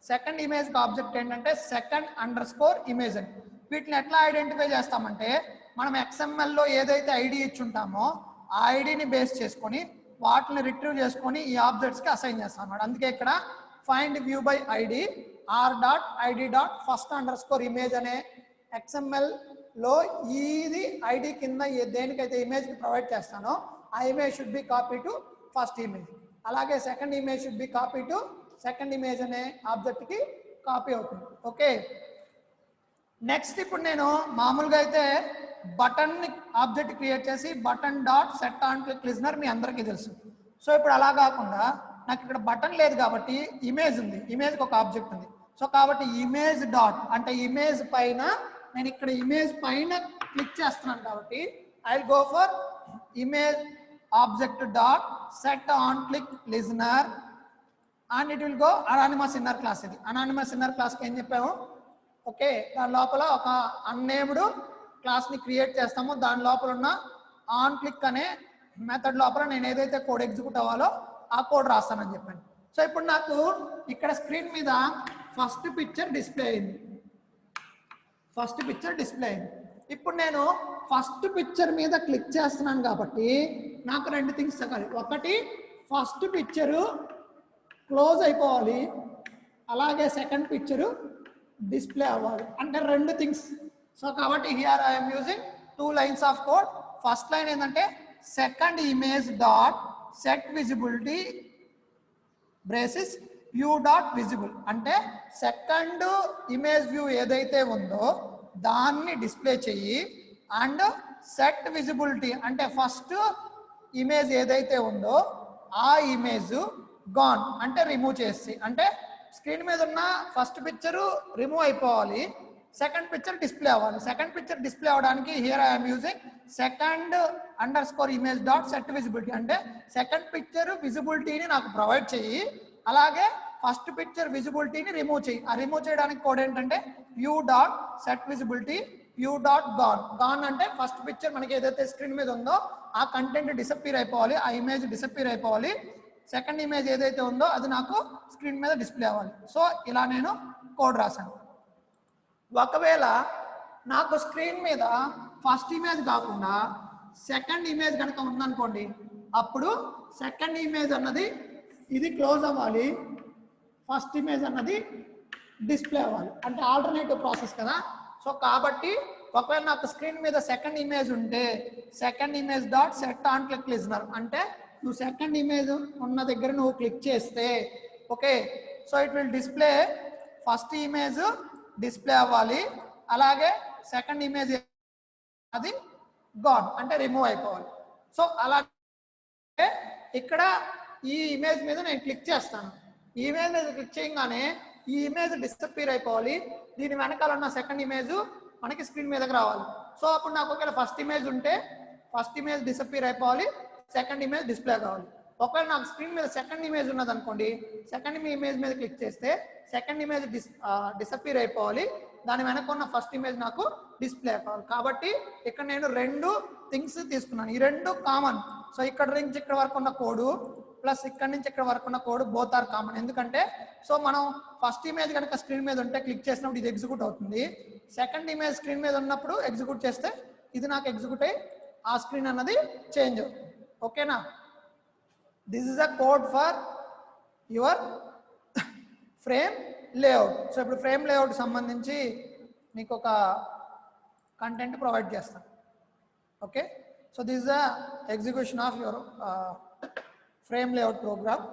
సెకండ్ ఇమేజ్కి ఆబ్జెక్ట్ ఏంటంటే సెకండ్ అండర్స్కోర్ ఇమేజ్ అని. వీటిని ఎట్లా ఐడెంటిఫై చేస్తామంటే మనం XMLలో ఏదైతే ఐడి ఇచ్చుంటామో ఆ ఐడిని బేస్ చేసుకొని వాటిని రిట్రీవ్ చేసుకొని ఈ ఆబ్జెక్ట్స్కి అసైన్ చేస్తాం అన్నమాట. అందుకే ఇక్కడ find view by ID r.id.first underscore image అనే XMLలో ఇది ఐడి కింద దేనికైతే ఇమేజ్కి ప్రొవైడ్ చేస్తానో ఆ image should be copy to first image. అలాగే second image should be copy to second image అనే ఆబ్జెక్ట్కి కాపీ అవుతుంది. ఓకే, నెక్స్ట్ ఇప్పుడు నేను మామూలుగా అయితే బటన్ ఆబ్జెక్ట్ క్రియేట్ చేసి button dot set on click listener మీ అందరికీ తెలుసు. సో ఇప్పుడు అలా కాకుండా నాకు ఇక్కడ బటన్ లేదు కాబట్టి ఇమేజ్ ఉంది, ఇమేజ్కి ఒక ఆబ్జెక్ట్ ఉంది. సో కాబట్టి ఇమేజ్ డాట్ అంటే ఇమేజ్ పైన నేను ఇక్కడ ఇమేజ్ పైన క్లిక్ చేస్తున్నాను కాబట్టి I will go for image object dot set on click listener and it will go anonymous inner class. ఇది అనానిమస్ ఇన్నర్ క్లాస్కి ఏం చెప్పాము? ఓకే, దాని లోపల ఒక అన్నేమ్డ్ క్లాస్ని క్రియేట్ చేస్తాము. దాని లోపల ఉన్న ఆన్ క్లిక్ అనే మెథడ్ లోపల నేను ఏదైతే కోడ్ ఎగ్జిక్యూట్ అవ్వాలో ఆ కోడ్ రాస్తానని చెప్పాను. సో ఇప్పుడు నాకు ఇక్కడ స్క్రీన్ మీద ఫస్ట్ పిక్చర్ డిస్ప్లే అయింది. ఇప్పుడు నేను ఫస్ట్ పిక్చర్ మీద క్లిక్ చేస్తున్నాను కాబట్టి నాకు 2 థింగ్స్ తగ్గాలి. ఒకటి ఫస్ట్ పిక్చరు క్లోజ్ అయిపోవాలి, అలాగే సెకండ్ పిక్చరు డిస్ప్లే అవ్వాలి. అంటే 2 థింగ్స్. సో కాబట్టి here I'm using 2 lines of code. First line ఏంటంటే second image dot set visibility braces view dot visible. అంటే సెకండ్ ఇమేజ్ వ్యూ ఏదైతే ఉందో దాన్ని డిస్ప్లే చెయ్యి అండ్ సెట్ విజిబిలిటీ అంటే ఫస్ట్ ఇమేజ్ ఏదైతే ఉందో ఆ ఇమేజ్ గాన్ అంటే రిమూవ్ చేసి, అంటే స్క్రీన్ మీద ఉన్న ఫస్ట్ పిక్చరు రిమూవ్ అయిపోవాలి, సెకండ్ పిక్చర్ డిస్ప్లే అవ్వాలి. సెకండ్ పిక్చర్ డిస్ప్లే అవ్వడానికి here I'm using second underscore image dot set visibility. అంటే సెకండ్ పిక్చర్ విజిబిలిటీని నాకు ప్రొవైడ్ చెయ్యి, అలాగే ఫస్ట్ పిక్చర్ విజిబిలిటీని రిమూవ్ చేయి. ఆ రిమూవ్ చేయడానికి కోడ్ ఏంటంటే view dot set visibility view dot gone అంటే ఫస్ట్ పిక్చర్ మనకి ఏదైతే స్క్రీన్ మీద ఉందో ఆ కంటెంట్ డిసప్పీర్ అయిపోవాలి, ఆ ఇమేజ్ డిసప్పీర్ అయిపోవాలి. సెకండ్ ఇమేజ్ ఏదైతే ఉందో అది నాకు స్క్రీన్ మీద డిస్ప్లే అవ్వాలి. సో ఇలా నేను కోడ్ రాశాను. ఒకవేళ నాకు స్క్రీన్ మీద ఫస్ట్ ఇమేజ్ కాకుండా సెకండ్ ఇమేజ్ కనుక ఉందనుకోండి, అప్పుడు సెకండ్ ఇమేజ్ అన్నది ఇది క్లోజ్ అవ్వాలి, ఫస్ట్ ఇమేజ్ అన్నది డిస్ప్లే అవ్వాలి. అంటే ఆల్టర్నేటివ్ ప్రాసెస్ కదా. సో కాబట్టి ఒకవేళ నాకు స్క్రీన్ మీద సెకండ్ ఇమేజ్ ఉంటే second image dot set on click listener అంటే నువ్వు సెకండ్ ఇమేజ్ ఉన్న దగ్గర నువ్వు క్లిక్ చేస్తే okay, so it will display first image display అవ్వాలి, అలాగే సెకండ్ ఇమేజ్ అది గాన్ అంటే రిమూవ్ అయిపోవాలి. సో అలాగే ఇక్కడ ఈ ఇమేజ్ మీద నేను క్లిక్ చేస్తాను, ఈ ఇమేజ్ మీద క్లిక్ చేయగానే ఈ ఇమేజ్ డిస్అపీర్ అయిపోవాలి, దీని వెనకాల ఉన్న సెకండ్ ఇమేజ్ మనకి స్క్రీన్ మీదకి రావాలి. సో అప్పుడు నాకు ఒకవేళ ఫస్ట్ ఇమేజ్ ఉంటే ఫస్ట్ ఇమేజ్ డిసప్పీర్ అయిపోవాలి, సెకండ్ ఇమేజ్ డిస్ప్లే కావాలి. ఒకవేళ నాకు స్క్రీన్ మీద సెకండ్ ఇమేజ్ ఉన్నది అనుకోండి, సెకండ్ ఇమేజ్ మీద క్లిక్ చేస్తే సెకండ్ ఇమేజ్ డిసపియర్ అయిపోవాలి, దాని వెనక ఉన్న ఫస్ట్ ఇమేజ్ నాకు డిస్ప్లే అయిపోవాలి. కాబట్టి ఇక్కడ నేను రెండు థింగ్స్ తీసుకున్నాను, ఈ రెండు కామన్. సో ఇక్కడ నుంచి ఇక్కడ వరకు ఉన్న కోడ్ ప్లస్ ఇక్కడ నుంచి ఇక్కడ వరకు ఉన్న కోడ్ బోత్ ఆర్ కామన్. ఎందుకంటే సో మనం ఫస్ట్ ఇమేజ్ కనుక స్క్రీన్ మీద ఉంటే క్లిక్ చేసినప్పుడు ఇది ఎగ్జిక్యూట్ అవుతుంది, సెకండ్ ఇమేజ్ స్క్రీన్ మీద ఉన్నప్పుడు ఎగ్జిక్యూట్ చేస్తే ఇది నాకు ఎగ్జిక్యూట్ అయ్యి ఆ స్క్రీన్ అన్నది చేంజ్ అవుతుంది. ఓకేనా? This is a code for your frame layout. So ఇప్పుడు ఫ్రేమ్ లేఅవుట్ సంబంధించి మీకు ఒక కంటెంట్ ప్రొవైడ్ చేస్తాను. Okay, so this is the execution of your frame layout program.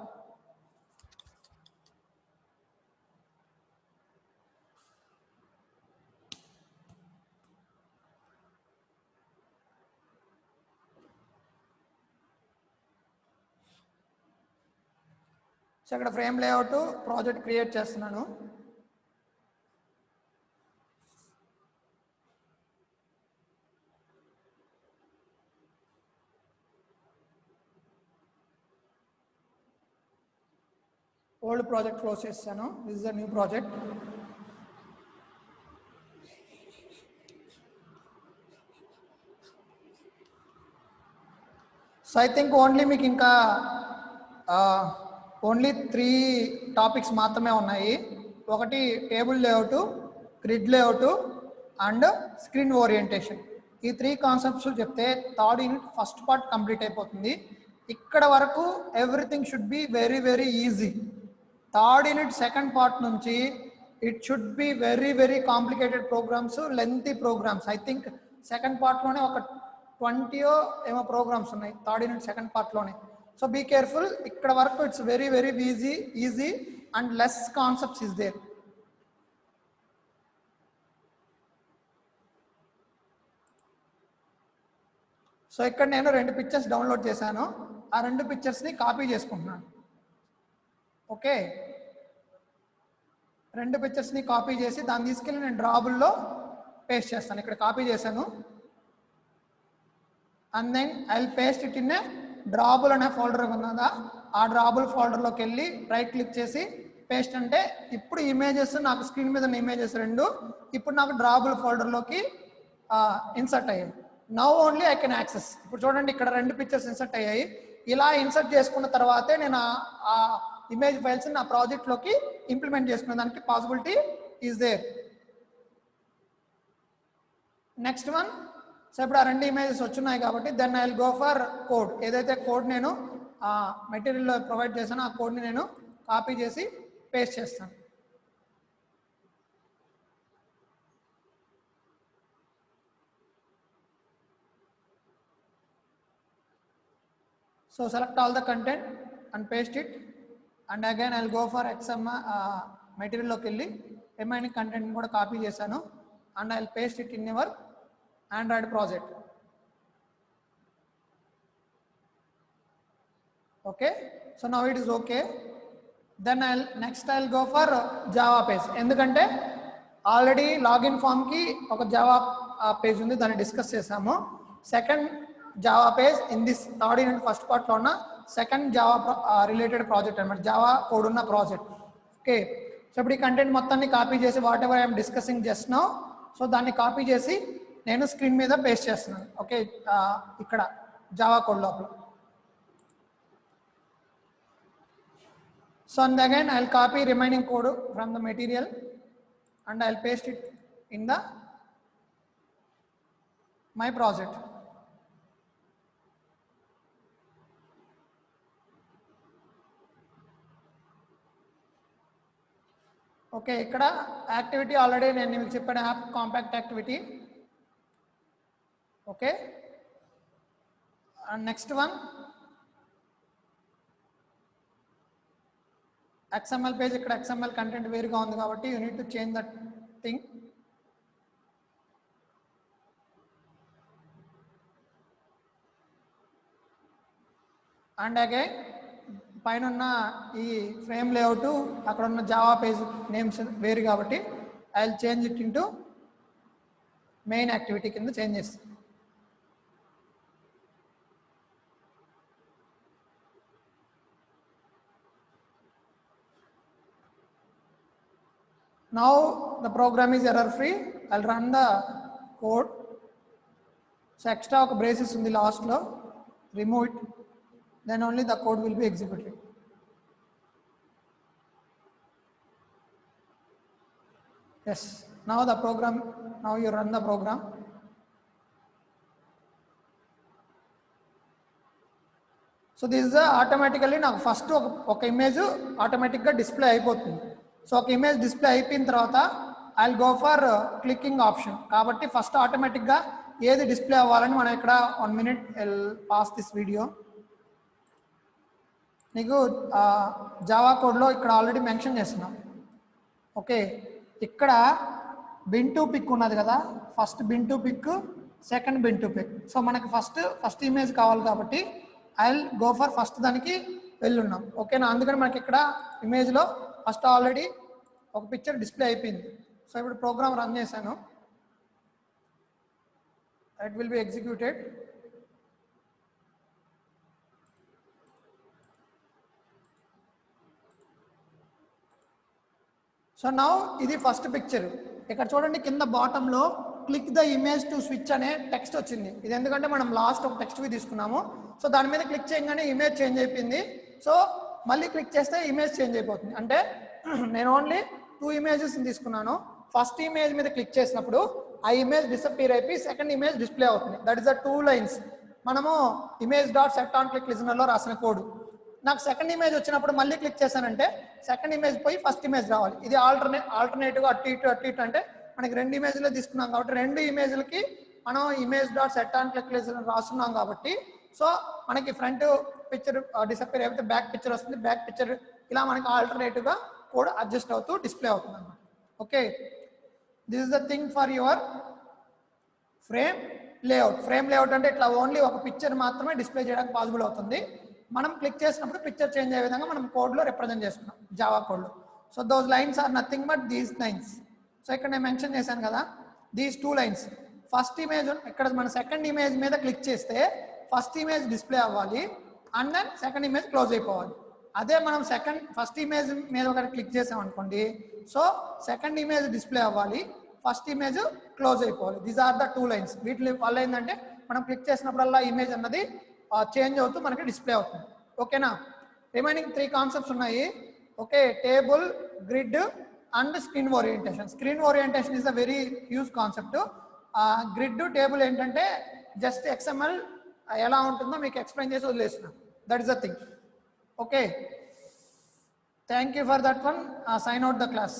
So ఇక్కడ ఫ్రేమ్ లేఅవుట్ ప్రాజెక్ట్ క్రియేట్ చేస్తున్నాను. ఓల్డ్ ప్రాజెక్ట్ క్లోజ్ చేస్తాను. This is a new project. So I think only మీకు ఇంకా only 3 topics మాత్రమే ఉన్నాయి. ఒకటి table layout, grid layout and screen orientation. ఈ 3 concepts చెప్తే third unit first part complete అయిపోతుంది. ఇక్కడ వరకు everything should be very very easy. Third unit second part నుంచి it should be very very complicated programs, lengthy programs. I think second పార్ట్లోనే ఒక 20 ఏమో programs ఉన్నాయి థర్డ్ యూనిట్ సెకండ్ పార్ట్లోనే. So be careful. ఇక్కడ వరకు it's very very easy and less concepts is there. So ఇక్కడ నేను 2 పిక్చర్స్ డౌన్లోడ్ చేశాను, ఆ 2 పిక్చర్స్ని కాపీ చేసుకుంటున్నాను. ఓకే, 2 పిక్చర్స్ని కాపీ చేసి దాన్ని తీసుకెళ్ళి నేను డ్రాబుల్లో పేస్ట్ చేస్తాను. ఇక్కడ కాపీ చేశాను and then I will paste it in a drawable అనే ఫోల్డర్ ఉన్నదా, ఆ డ్రాబుల్ ఫోల్డర్లోకి వెళ్ళి రైట్ క్లిక్ చేసి పేస్ట్ అంటే ఇప్పుడు ఇమేజెస్ నాకు స్క్రీన్ మీద ఉన్న ఇమేజెస్ 2 ఇప్పుడు నాకు డ్రాబుల్ ఫోల్డర్లోకి ఇన్సర్ట్ అయ్యాయి. Now only I can access. ఇప్పుడు చూడండి ఇక్కడ 2 పిక్చర్స్ ఇన్సర్ట్ అయ్యాయి. ఇలా ఇన్సర్ట్ చేసుకున్న తర్వాతే నేను ఆ ఇమేజ్ ఫైల్స్ నా ప్రాజెక్ట్లోకి ఇంప్లిమెంట్ చేసుకునే దానికి possibility is there. Next one, so ఇప్పుడు ఆ 2 ఇమేజెస్ వచ్చున్నాయి కాబట్టి then I will go for code. ఏదైతే కోడ్ నేను మెటీరియల్లో ప్రొవైడ్ చేశానో ఆ కోడ్ని నేను కాపీ చేసి పేస్ట్ చేస్తాను. So select all the content and paste it, and again I'll go for XML material loki velli remaining content ni kuda copy chesanu and I'll paste it in your Android project. Okay, so now it is okay. Then I'll go for Java page. ఎందుకంటే already login form కి ఒక Java page ఉంది, దాన్ని discuss చేసాము. Second Java page in this third unit first part లో ఉన్న second Java related project అనమాట, Java code ఉన్న ప్రాజెక్ట్. ఓకే, సో ఇప్పుడు ఈ కంటెంట్ మొత్తాన్ని కాపీ చేసి what ever I'm discussing just now, so దాన్ని కాపీ చేసి నేను స్క్రీన్ మీద పేస్ట్ చేస్తున్నాను. ఓకే, ఇక్కడ జావా కోడ్ లోపల. So and again I'll copy remaining code from the material and I'll paste it in the my project. Okay, ikkada activity already nenu meeku cheppanu, app compact activity. Okay, and next one XML page. ఇక్కడ XML content వేరుగా ఉంది కాబట్టి you need to change that thing. And again పైన ఉన్న ఈ frame layout అక్కడ ఉన్న Java page names వేరు కాబట్టి I will change it into main activity కింద చేంజ్ చేస్తాను. Now the program is error free. I'll run the code. So extra oka braces undi last lo, remove it, then only the code will be executed. Yes, now the program, now you run the program. So this is automatically now first oka image automatic ga display ayipotundi. So oka image display అయిపోయిన తర్వాత I'll go for clicking option. కాబట్టి first automatic గా ఏది display అవ్వాలని మనం ఇక్కడ 1 minute pass this video. నీకు Java కోడ్లో ఇక్కడ ఆల్రెడీ మెన్షన్ చేస్తున్నాం. ఓకే, ఇక్కడ బిన్ టు పిక్ ఉన్నది కదా, first bin to pick, second bin to pick. So మనకి ఫస్ట్ ఇమేజ్ కావాలి కాబట్టి ఐల్ గో ఫర్ ఫస్ట్ దానికి వెళ్ళున్నాం. ఓకేనా, అందుకని మనకి ఇక్కడ ఇమేజ్లో ఫస్ట్ ఆల్రెడీ ఒక పిక్చర్ డిస్ప్లే అయిపోయింది. సో ఇప్పుడు ప్రోగ్రామ్ రన్ చేశాను, it will be executed. So now ఇది ఫస్ట్ పిక్చర్. ఇక్కడ చూడండి కింద బాటంలో click the image to switch అనే టెక్స్ట్ వచ్చింది. ఇది ఎందుకంటే మనం లాస్ట్ ఒక టెక్స్ట్ తీసుకున్నాము. సో దాని మీద క్లిక్ చేయగానే ఇమేజ్ చేంజ్ అయిపోయింది. సో మళ్ళీ క్లిక్ చేస్తే ఇమేజ్ చేంజ్ అయిపోతుంది. అంటే నేను ఓన్లీ 2 images తీసుకున్నాను. ఫస్ట్ ఇమేజ్ మీద క్లిక్ చేసినప్పుడు ఆ ఇమేజ్ డిసప్పీర్ అయిపోయి సెకండ్ ఇమేజ్ డిస్ప్లే అవుతుంది. That is the 2 lines. మనము image.setOnClick listenerలో రాసిన కోడ్. నాకు సెకండ్ ఇమేజ్ వచ్చినప్పుడు మళ్ళీ క్లిక్ చేశానంటే సెకండ్ ఇమేజ్ పోయి ఫస్ట్ ఇమేజ్ రావాలి. ఇది ఆల్టర్నేటివ్ అటు ఇటు అంటే మనకి 2 images తీసుకున్నాం కాబట్టి 2 imagesలకి మనం image.setOnClick listener రాస్తున్నాం కాబట్టి సో మనకి ఫ్రంట్ పిక్చర్ డిసప్పీర్ అయిపోతే బ్యాక్ పిక్చర్ వస్తుంది. బ్యాక్ పిక్చర్ ఇలా మనకి ఆల్టర్నేటివ్గా కోడ్ అడ్జస్ట్ అవుతూ డిస్ప్లే అవుతుంది అన్నమాట. Okay, this is the thing for your frame layout. Frame layout అంటే ఇట్లా ఓన్లీ ఒక పిక్చర్ మాత్రమే డిస్ప్లే చేయడానికి పాసిబుల్ అవుతుంది. మనం క్లిక్ చేసినప్పుడు పిక్చర్ చేంజ్ అయ్యే విధంగా మనం కోడ్లో రిప్రజెంట్ చేసుకున్నాం జావా కోడ్లో. So those lines are nothing but these lines. So ఇక్కడ నేను మెన్షన్ చేశాను కదా, దీస్ 2 lines. ఫస్ట్ ఇమేజ్ ఇక్కడ మన సెకండ్ ఇమేజ్ మీద క్లిక్ చేస్తే ఫస్ట్ ఇమేజ్ డిస్ప్లే అవ్వాలి and then second image close అయిపోవాలి. అదే మనం ఫస్ట్ ఇమేజ్ మీద ఒకటి క్లిక్ చేసాం అనుకోండి, సో సెకండ్ ఇమేజ్ డిస్ప్లే అవ్వాలి, ఫస్ట్ ఇమేజ్ క్లోజ్ అయిపోవాలి. These are the 2 lines. వీటి వల్ల ఏంటంటే మనం క్లిక్ చేసినప్పుడల్లా ఇమేజ్ అన్నది చేంజ్ అవుతూ మనకి డిస్ప్లే అవుతుంది. ఓకేనా, రిమైనింగ్ 3 కాన్సెప్ట్స్ ఉన్నాయి. Okay, table, grid and screen orientation. Screen orientation is a very huge concept. Grid, table ఏంటంటే జస్ట్ XML ఎలా ఉంటుందో మీకు ఎక్స్ప్లెయిన్ చేసి వదిలేసిన. That is the thing. Okay, thank you for that one. Sign out the class.